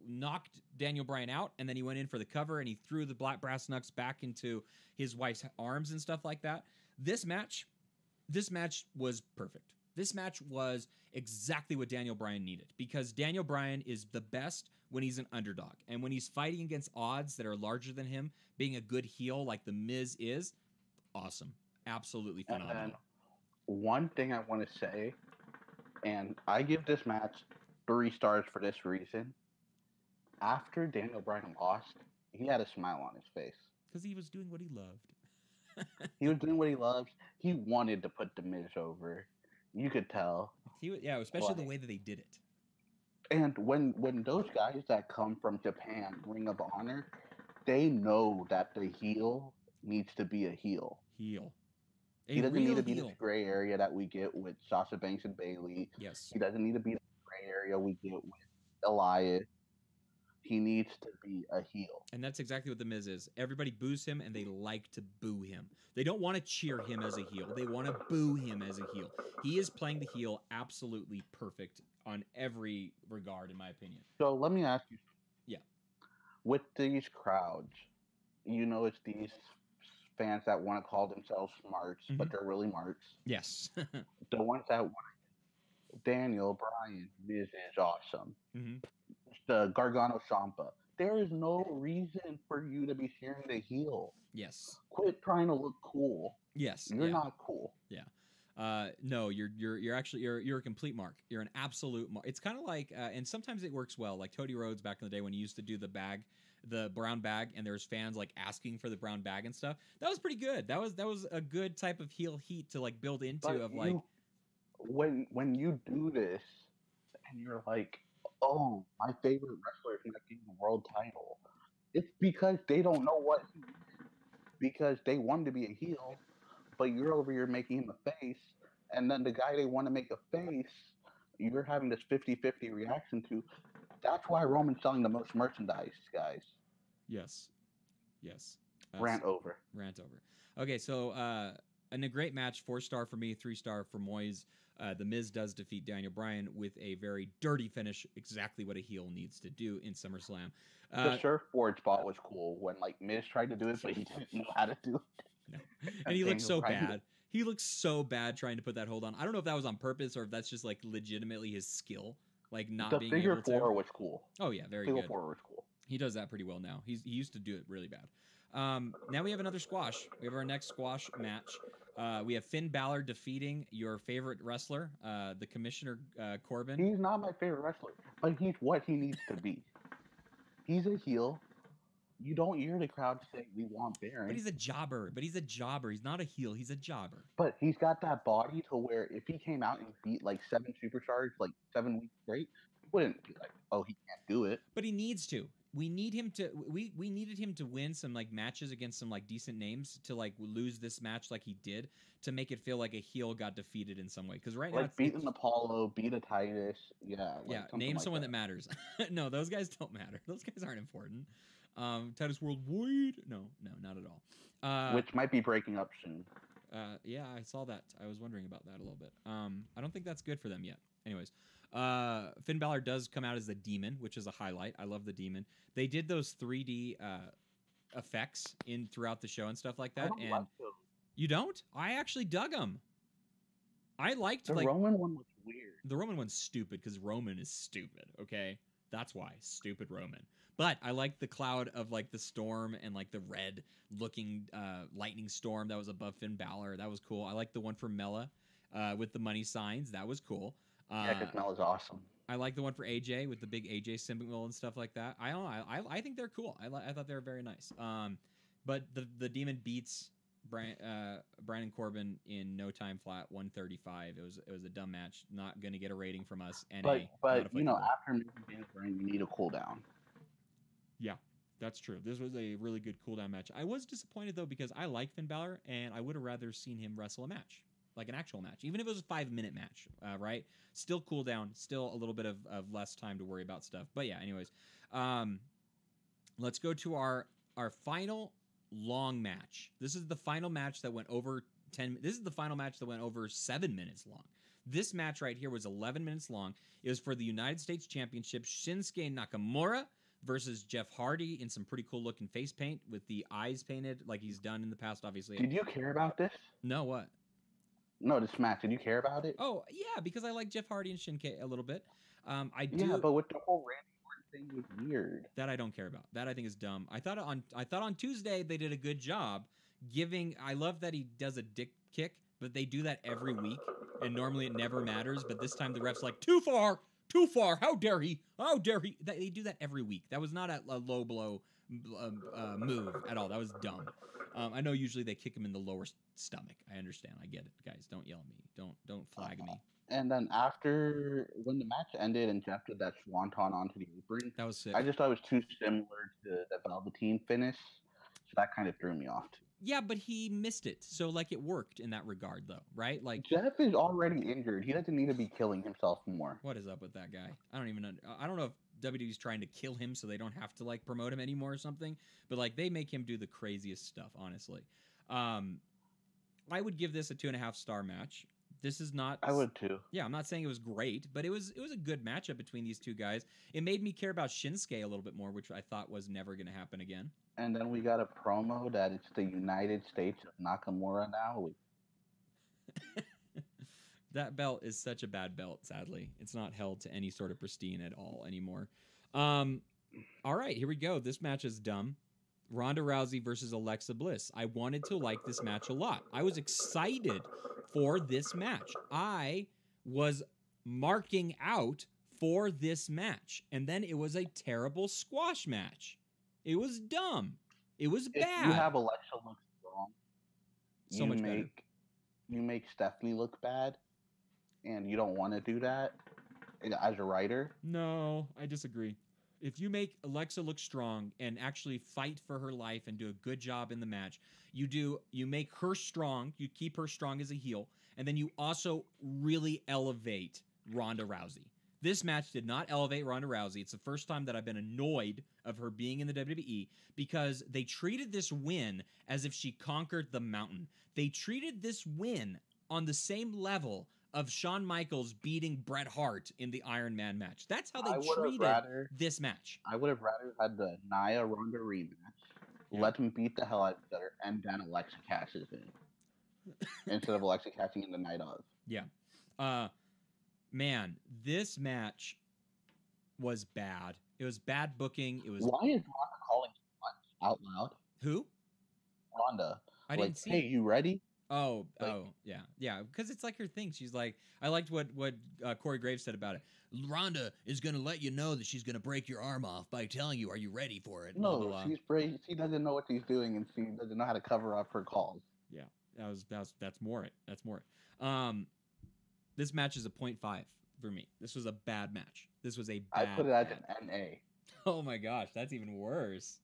knocked Daniel Bryan out, and then he went in for the cover and he threw the black brass knucks back into his wife's arms and stuff like that. This match was perfect. This match was exactly what Daniel Bryan needed because Daniel Bryan is the best when he's an underdog. And when he's fighting against odds that are larger than him, being a good heel like The Miz is, awesome. Absolutely phenomenal. And one thing I want to say, and I give this match 3 stars for this reason. After Daniel Bryan lost, he had a smile on his face. Because he was doing what he loved. He was doing what he loves. He wanted to put The Miz over. You could tell. Especially the way that they did it. And when those guys that come from Japan, Ring of Honor, they know that the heel needs to be a heel. He doesn't need to be this gray area that we get with Sasha Banks and Bayley. Yes. He doesn't need to be the gray area we get with Elias. He needs to be a heel. And that's exactly what The Miz is. Everybody boos him, and they like to boo him. They don't want to cheer him as a heel. They want to boo him as a heel. He is playing the heel absolutely perfect on every regard, in my opinion. So let me ask you. Yeah. With these crowds, it's these fans that want to call themselves smarts, but they're really marks. Yes. The ones that want Daniel Bryan, Miz is awesome. The Gargano Ciampa. There is no reason for you to be cheering the heel. Yes. Quit trying to look cool. Yes. You're not cool. Yeah. No, you're actually you're a complete mark. You're an absolute mark. It's kind of like, and sometimes it works well. Like Cody Rhodes back in the day when he used to do the brown bag, and there's fans like asking for the brown bag and stuff. That was pretty good. That was a good type of heel heat to like build into. But like when you do this, and you're like, oh, my favorite wrestler is not getting the world title. It's because they don't know what he is. Because they want to be a heel, but you're over here making him a face, and then the guy they want to make a face, you're having this 50-50 reaction to. That's why Roman's selling the most merchandise, guys. Yes. Rant over. Okay, so in a great match, 4-star for me, 3-star for Moyes. The Miz does defeat Daniel Bryan with a very dirty finish, exactly what a heel needs to do in SummerSlam. The surfboard spot was cool when like Miz tried to do it, but he didn't know how to do it. No. And he looked so bad. He looked so bad trying to put that hold on. I don't know if that was on purpose or if that's just like legitimately his skill, like not being able to. The figure four was cool. Oh yeah, very good. Figure four was cool. He does that pretty well now. He used to do it really bad. Now we have another squash. We have our next squash match. We have Finn Balor defeating your favorite wrestler, the Commissioner Corbin. He's not my favorite wrestler, but he's what he needs to be. He's a heel. You don't hear the crowd say we want Baron. But he's a jobber. He's not a heel. He's a jobber. But he's got that body to where if he came out and beat like 7 superstars like 7 weeks straight, he wouldn't be like, oh, he can't do it. But he needs to. We need him to. We needed him to win some like matches against some like decent names to like lose this match like he did to make it feel like a heel got defeated in some way. Because right now, like beating Apollo, beat a Titus, name someone that matters. No, those guys don't matter. Those guys aren't important. Titus Worldwide? No, not at all. Which might be breaking up soon. Yeah, I saw that. I was wondering about that a little bit. I don't think that's good for them yet. Anyways, Finn Balor does come out as the Demon, which is a highlight. I love the Demon. They did those 3D effects throughout the show and stuff like that. And like you don't? I actually dug them. I liked the Roman one was weird. The Roman one's stupid because Roman is stupid. Okay, that's why stupid Roman. But I like the cloud of like the storm and like the red looking lightning storm that was above Finn Balor. That was cool. I like the one for Mella with the money signs. That was cool. Yeah, because Mella's awesome. I like the one for AJ with the big AJ symbol and stuff like that. I don't know. I think they're cool. I thought they were very nice. But the Demon beats Brandon Corbin in no time flat, 135. It was a dumb match. Not going to get a rating from us. But after Daniel Bryan, you need a cooldown. Yeah, that's true. This was a really good cooldown match. I was disappointed though because I like Finn Balor and I would have rather seen him wrestle a match. Like an actual match, even if it was a 5-minute match, right? Still cool down, still a little bit of less time to worry about stuff. But yeah, anyways, let's go to our final long match. This is the final match that went over 10. This is the final match that went over 7 minutes long. This match right here was 11 minutes long. It was for the United States Championship. Shinsuke Nakamura versus Jeff Hardy in some pretty cool looking face paint with the eyes painted like he's done in the past, obviously. Did you care about this? No, what? No, this match. Did you care about it? Oh, yeah, because I like Jeff Hardy and Shinsuke a little bit. I do. Yeah, but with the whole Randy Orton thing was weird. That I don't care about. That I think is dumb. I thought on Tuesday they did a good job giving. I love that he does a dick kick, but they do that every week, and normally it never matters. But this time the ref's like, too far. How dare he? They do that every week. That was not a low blow move at all. That was dumb. I know usually they kick him in the lower stomach. I understand. I get it, guys. Don't yell at me. Don't flag me. And then after when the match ended and Jeff did that swanton onto the apron, that was sick. I just thought it was too similar to the Velveteen finish, so that kind of threw me off too. Yeah, but he missed it. So like it worked in that regard though, right? Like Jeff is already injured. He doesn't need to be killing himself more. what is up with that guy? I don't even know. I don't know if WWE's trying to kill him so they don't have to like promote him anymore or something, but like they make him do the craziest stuff, honestly. I would give this a 2.5-star match. This is not. I would too. Yeah, I'm not saying it was great, but it was a good matchup between these two guys. It made me care about Shinsuke a little bit more, which I thought was never going to happen again. And then we got a promo that it's the United States of Nakamura now. That belt is such a bad belt, sadly. It's not held to any sort of pristine at all anymore. All right, here we go. This match is dumb. Ronda Rousey versus Alexa Bliss. I wanted to like this match a lot. I was excited for this match. I was marking out for this match. And then it was a terrible squash match. It was dumb. It was bad. If you have Alexa look strong, so much better. You make Stephanie look bad, and you don't want to do that as a writer. No, I disagree. If you make Alexa look strong and actually fight for her life and do a good job in the match, you make her strong, you keep her strong as a heel, and then you also really elevate Ronda Rousey. This match did not elevate Ronda Rousey. It's the first time that I've been annoyed of her being in the WWE because they treated this win as if she conquered the mountain. They treated this win on the same level of Shawn Michaels beating Bret Hart in the Iron Man match. That's how they treated this match. I would have rather had the Nia Ronda rematch, let them beat the hell out of each other, and then Alexa cashes in instead of Alexa cashing in the night of. Yeah. Man, this match was bad. It was bad booking. It was. Why is Ronda calling out loud? Who? Ronda. I didn't see. Hey, you ready? Oh, yeah. Because it's like her thing. She's like, I liked what Corey Graves said about it. Ronda is gonna let you know that she's gonna break your arm off by telling you, "Are you ready for it?" No, blah, blah, blah. she's brave. She doesn't know what she's doing, and she doesn't know how to cover up her calls. Yeah, that's more it. That's more it. This match is a 0.5 for me. This was a bad match. This was a bad. I put it as an NA. Oh my gosh, that's even worse.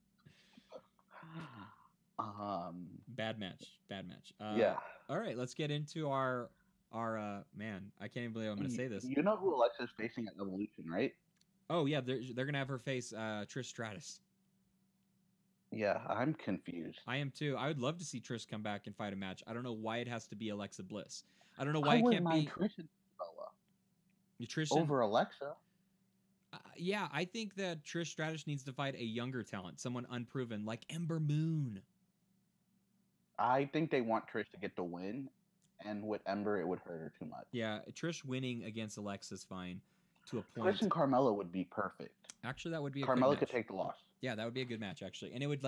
Bad match. Yeah. All right, let's get into our man. I can't even believe I'm going to say this. You know who Alexa's facing at Evolution, right? Oh yeah, they're going to have her face Trish Stratus. Yeah, I'm confused. I am too. I would love to see Trish come back and fight a match. I don't know why it has to be Alexa Bliss. I don't know why it can't be Trish and Bella. Trish over Alexa. Yeah, I think that Trish Stratus needs to fight a younger talent, someone unproven like Ember Moon. I think they want Trish to get the win, and with Ember, it would hurt her too much. Yeah, Trish winning against Alexa's fine to a point. Trish and Carmella would be perfect. Actually, that would be a Carmella could take the loss. Yeah, that would be a good match, actually. And it would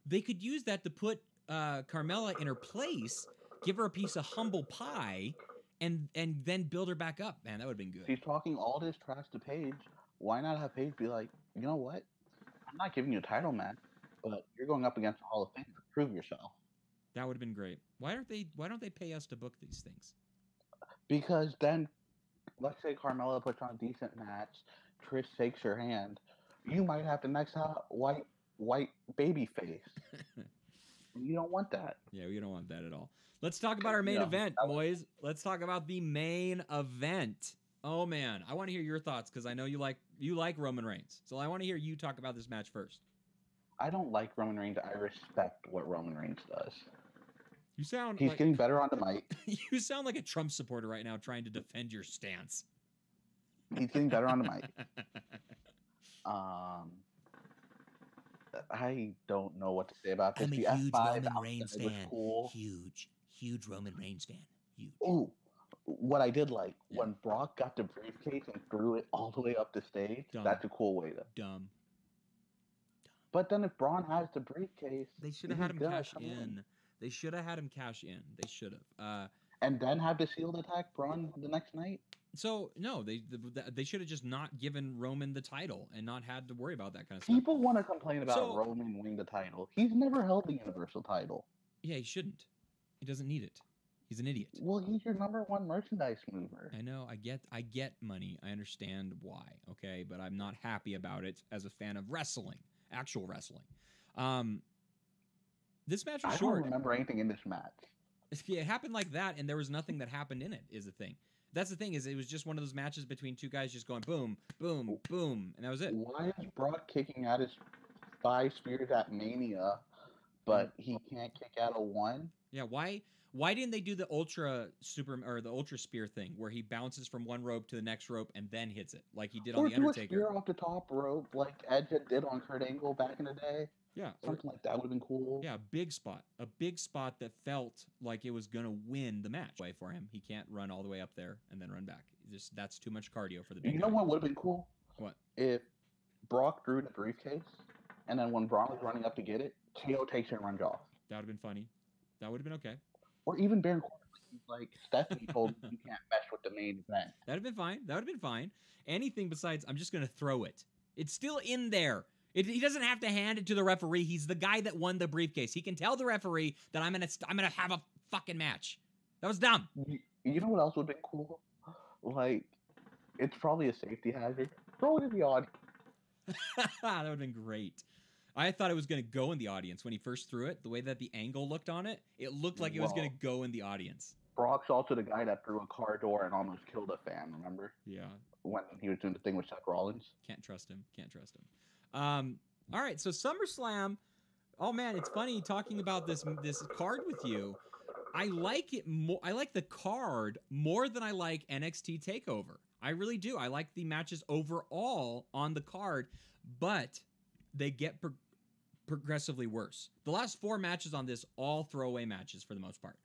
they could use that to put Carmella in her place, give her a piece of humble pie, and then build her back up. Man, that would have been good. She's talking all this trash to Paige. Why not have Paige be like, you know what? I'm not giving you a title match, but you're going up against the Hall of Fame to prove yourself. That would have been great. Why don't they pay us to book these things? Because then, let's say Carmella puts on a decent match, Trish shakes her hand, you might have the next white baby face. You don't want that. Yeah, we don't want that at all. Let's talk about our main event, boys. Let's talk about the main event. Oh man, I want to hear your thoughts because I know you like Roman Reigns. So I want to hear you talk about this match first. I don't like Roman Reigns. I respect what Roman Reigns does. He's getting better on the mic. You sound like a Trump supporter right now trying to defend your stance. He's getting better on the mic. I don't know what to say about this. I'm a huge Roman Reigns fan. Cool. Huge Roman Reigns fan. Huge. Oh, what I did like when Brock got the briefcase and threw it all the way up the stage. Dumb. That's a cool way to. Dumb. But then if Braun has the briefcase, they should have had him cash in. They should have had him cash in. They should have. And then have the Shield attack Braun the next night. So no, they should have just not given Roman the title and not had to worry about that kind of stuff. People want to complain about Roman winning the title. He's never held the Universal title. Yeah, he shouldn't. He doesn't need it. He's an idiot. Well, he's your number one merchandise mover. I know. I get money. I understand why. Okay, but I'm not happy about it as a fan of wrestling, actual wrestling. This match was I short. don't remember anything in this match. It happened like that, and there was nothing that happened in it, is the thing. That's the thing, is it was just one of those matches between two guys just going boom, boom, boom, and that was it. Why is Brock kicking out his 5 spears at Mania, but he can't kick out a 1? Yeah, why didn't they do the ultra spear thing where he bounces from one rope to the next rope and then hits it like he did on the Undertaker? Or do a spear off the top rope like Edge did on Kurt Angle back in the day. Yeah, something like that would have been cool. Yeah, a big spot that felt like it was gonna win the match. Way for him, he can't run all the way up there and then run back. That's too much cardio for the big guy. You know what would have been cool? What? If Brock drew the briefcase, and then when Braun was running up to get it, KO takes it and runs off. That would have been funny. That would have been okay. Or even Baron Corbin, like Stephanie told him, you can't mess with the main event. That'd have been fine. That would have been fine. Anything besides, I'm just gonna throw it. It's still in there. He doesn't have to hand it to the referee. He's the guy that won the briefcase. He can tell the referee that I'm gonna have a fucking match. That was dumb. You know what else would have been cool? Like, it's probably a safety hazard. Throw it in the audience. That would have been great. I thought it was going to go in the audience when he first threw it. The way that the angle looked on it, it looked like it was going to go in the audience. Brock's also the guy that threw a car door and almost killed a fan, remember? Yeah. When he was doing the thing with Seth Rollins. Can't trust him. All right, so SummerSlam. Oh, man, it's funny talking about this card with you. I like it more. I like the card more than I like NXT TakeOver. I really do. I like the matches overall on the card, but they get progressively worse. The last 4 matches on this, all throwaway matches for the most part.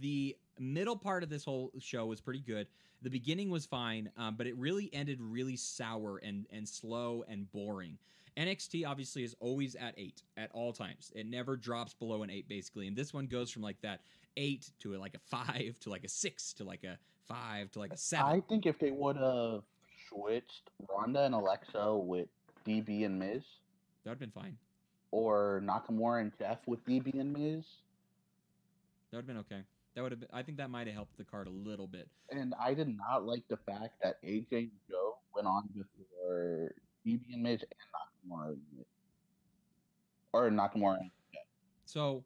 The middle part of this whole show was pretty good. The beginning was fine, but it really ended really sour and slow and boring. NXT obviously is always at 8 at all times. It never drops below an 8 basically, and this one goes from like that 8 to like a 5 to like a 6 to like a 5 to like a 7. I think if they would have switched Ronda and Alexa with DB and Miz, that would have been fine. Or Nakamura and Jeff with DB and Miz, that would have been okay. That would have been, I think that might have helped the card a little bit. And I did not like the fact that AJ and Joe went on before DB and Miz and Nakamura. Or Nakamura and Jeff. So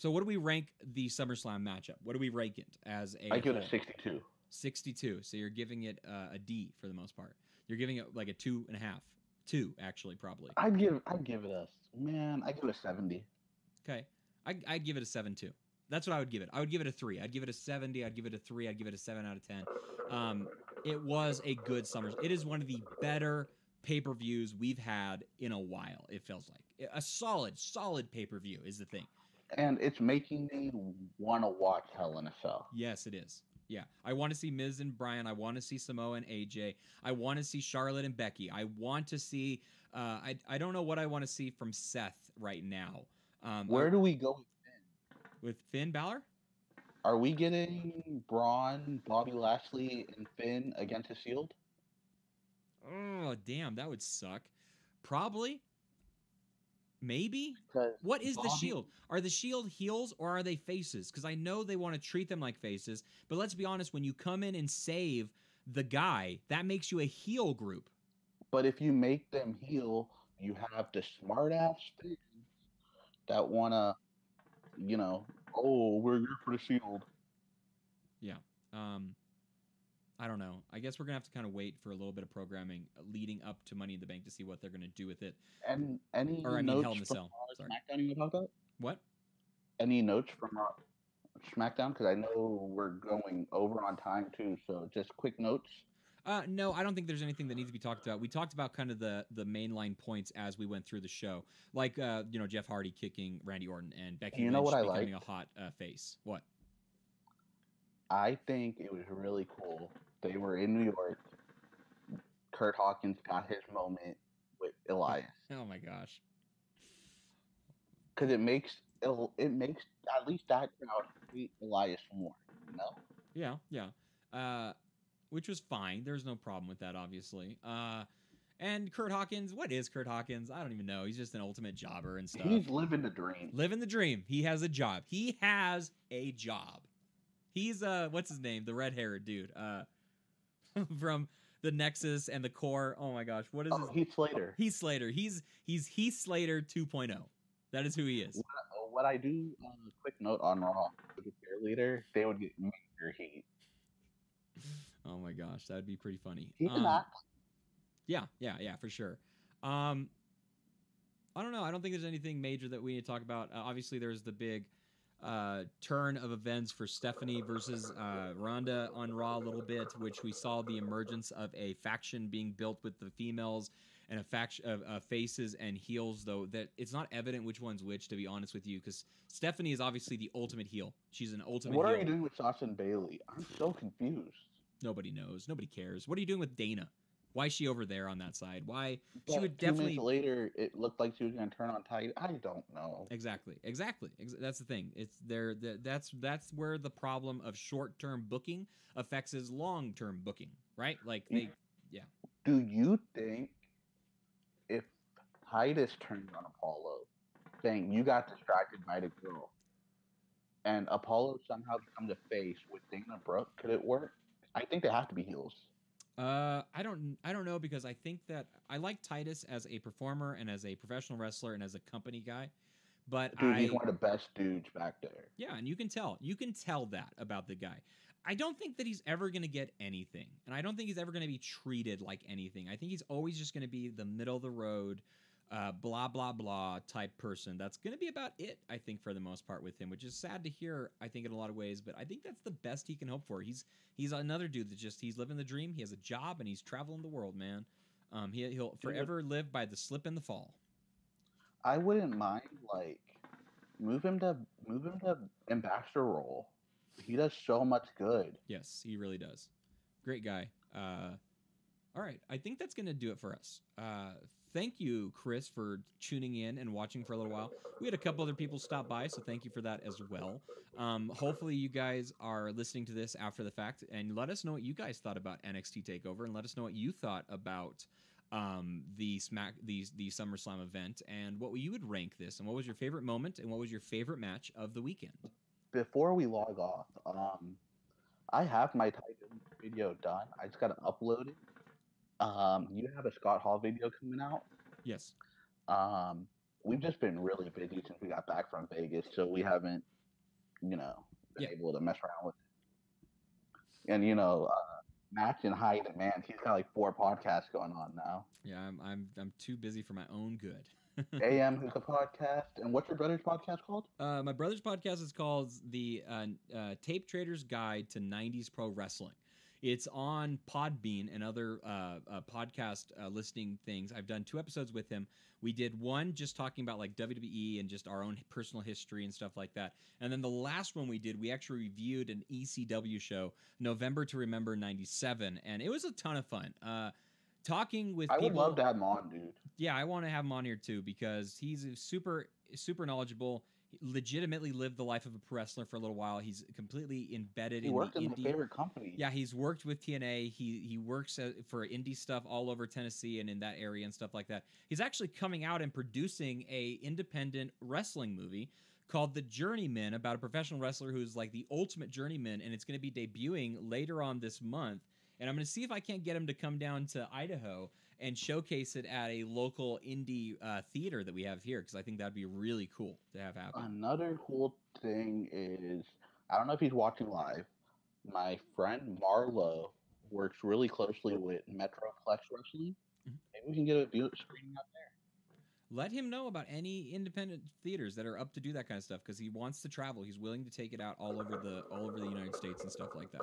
what do we rank the SummerSlam matchup? What do we rank it as a? I give it a 62. 62. So you're giving it a D for the most part. You're giving it like a 2.5. 2 actually, probably. I'd give it a 70. Okay, I'd give it a 7 too. That's what I would give it. I would give it a 3. I'd give it a 70. I'd give it a 3. I'd give it a 7 out of 10. It was a good SummerSlam. It is one of the better pay-per-views we've had in a while. It feels like a solid pay-per-view is the thing. And it's making me want to watch Hell in a Cell. Yes, it is. Yeah, I want to see Miz and Bryan. I want to see Samoa and AJ. I want to see Charlotte and Becky. I want to see. I don't know what I want to see from Seth right now. Where do we go with Finn? With Finn Balor? Are we getting Braun, Bobby Lashley, and Finn against the Shield? Oh, damn, that would suck. Probably. Maybe? What is the Shield? Are the Shield heels or are they faces? Because I know they want to treat them like faces, but let's be honest, when you come in and save the guy, that makes you a heel group. But if you make them heel, you have the smart-ass fans that want to, we're here for the Shield. Yeah. I don't know. I guess we're going to have to kind of wait for a little bit of programming leading up to Money in the Bank to see what they're going to do with it. And any Hell in notes the from Cell. Sorry. SmackDown you want to talk about? What? Any notes from SmackDown? Because I know we're going over on time too, so just quick notes. No, I don't think there's anything that needs to be talked about. We talked about kind of the mainline points as we went through the show, like Jeff Hardy kicking Randy Orton and Becky Lynch becoming a hot face. What? I think it was really cool. They were in New York. Kurt Hawkins got his moment with Elias. Oh my gosh! Because it makes at least that crowd hate Elias more. Yeah. Which was fine. There's no problem with that, obviously. And Kurt Hawkins, what is Kurt Hawkins? I don't even know. He's just an ultimate jobber and stuff. He's living the dream. Living the dream. He has a job. He's what's his name? The red-haired dude. From the Nexus and the Core. Oh my gosh, what is his? Heath Slater. Heath Slater. He's Heath Slater 2.0. That is who he is. What I do, quick note on Raw, with the cheerleader, they would get major heat. Oh my gosh, that would be pretty funny. He can act. Yeah, for sure. I don't know. I don't think there's anything major that we need to talk about. Obviously, there's the big turn of events for Stephanie versus Ronda on Raw a little bit, which we saw the emergence of a faction being built with the females and a faction of faces and heels, though that it's not evident which one's which, to be honest with you, because Stephanie is obviously the ultimate heel. She's an ultimate heel. What are you doing with Sasha and Bailey? I'm so confused. Nobody knows. Nobody cares. What are you doing with Dana? Why is she over there on that side? Why but she would 2 definitely minutes later it looked like she was going to turn on Tight. I don't know. Exactly. That's the thing. It's there. That's where the problem of short-term booking affects his long-term booking, right? Like they, yeah. Do you think if Titus turned on Apollo, saying you got distracted by the girl, and Apollo somehow becomes a face with Dana Brooke, could it work? I think they have to be heels. I don't know, because I think that I like Titus as a performer and as a professional wrestler and as a company guy, but Dude, he's one of the best dudes back there. Yeah, and you can tell that about the guy. I don't think that he's ever going to get anything, and I don't think he's ever going to be treated like anything. I think he's always just going to be the middle of the road, blah blah blah type person. That's going to be about it, I think, for the most part with him, which is sad to hear, I think, in a lot of ways, but I think that's the best he can hope for. He's another dude that he's living the dream. He has a job and he's traveling the world, man. He'll forever live by the slip and the fall. I wouldn't mind, like, move him to ambassador role. He does so much good. Yes, he really does. Great guy. All right, I think that's going to do it for us. Thank you, Chris, for tuning in and watching for a little while. We had a couple other people stop by, so thank you for that as well. Hopefully you guys are listening to this after the fact, and let us know what you guys thought about NXT TakeOver, and let us know what you thought about the SummerSlam event, and what you would rank this, and what was your favorite moment, and what was your favorite match of the weekend. Before we log off, I have my Titan video done. I just got to upload it. You have a Scott Hall video coming out? Yes. We've just been really busy since we got back from Vegas, so we haven't, been able to mess around with it. And Matt's in hiding, man. He's got like 4 podcasts going on now. Yeah, I'm too busy for my own good. AM is a podcast. And what's your brother's podcast called? My brother's podcast is called the Tape Trader's Guide to 90s Pro Wrestling. It's on Podbean and other podcast listening things. I've done 2 episodes with him. We did one just talking about like WWE and just our own personal history and stuff like that. And then the last one we did, we actually reviewed an ECW show, November to Remember 97. And it was a ton of fun. Talking with people. I would love to have him on, dude. Yeah, I want to have him on here too, because he's super knowledgeable. He legitimately lived the life of a pro wrestler for a little while. He's completely embedded in the indie. He worked in my favorite company. Yeah, he's worked with TNA. He works for indie stuff all over Tennessee and in that area and stuff like that. He's actually coming out and producing a independent wrestling movie called The Journeyman, about a professional wrestler who's like the ultimate journeyman, and it's going to be debuting later on this month. And I'm going to see if I can't get him to come down to Idaho and showcase it at a local indie theater that we have here, because I think that'd be really cool to have happen. Another cool thing is, I don't know if he's watching live, my friend Marlo works really closely with Metroplex Wrestling. Mm-hmm. Maybe we can get a screening out there. Let him know about any independent theaters that are up to do that kind of stuff, because he wants to travel. He's willing to take it out all over the United States and stuff like that.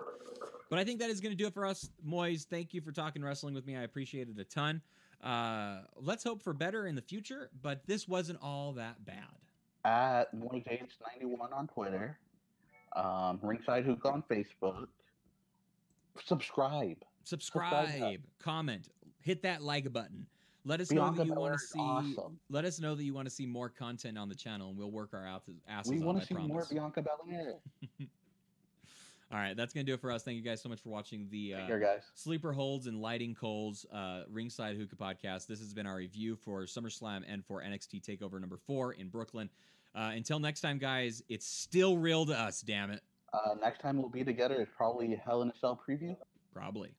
But I think that is going to do it for us. Moise, thank you for talking wrestling with me. I appreciate it a ton. Let's hope for better in the future, but this wasn't all that bad. At MoiseH91 on Twitter, Ringside Hook on Facebook. Subscribe, comment, hit that like button. Let us know that you want to see. Awesome. Let us know that you want to see more content on the channel, and we'll work our asses off. We want to see more Bianca Belair. All right, that's gonna do it for us. Thank you guys so much for watching the guys. Sleeper Holds and Lighting Coals Ringside Hookah podcast. This has been our review for SummerSlam and for NXT TakeOver number 4 in Brooklyn. Until next time, guys, it's still real to us. Damn it. Next time we'll be together is probably Hell in a Cell preview. Probably.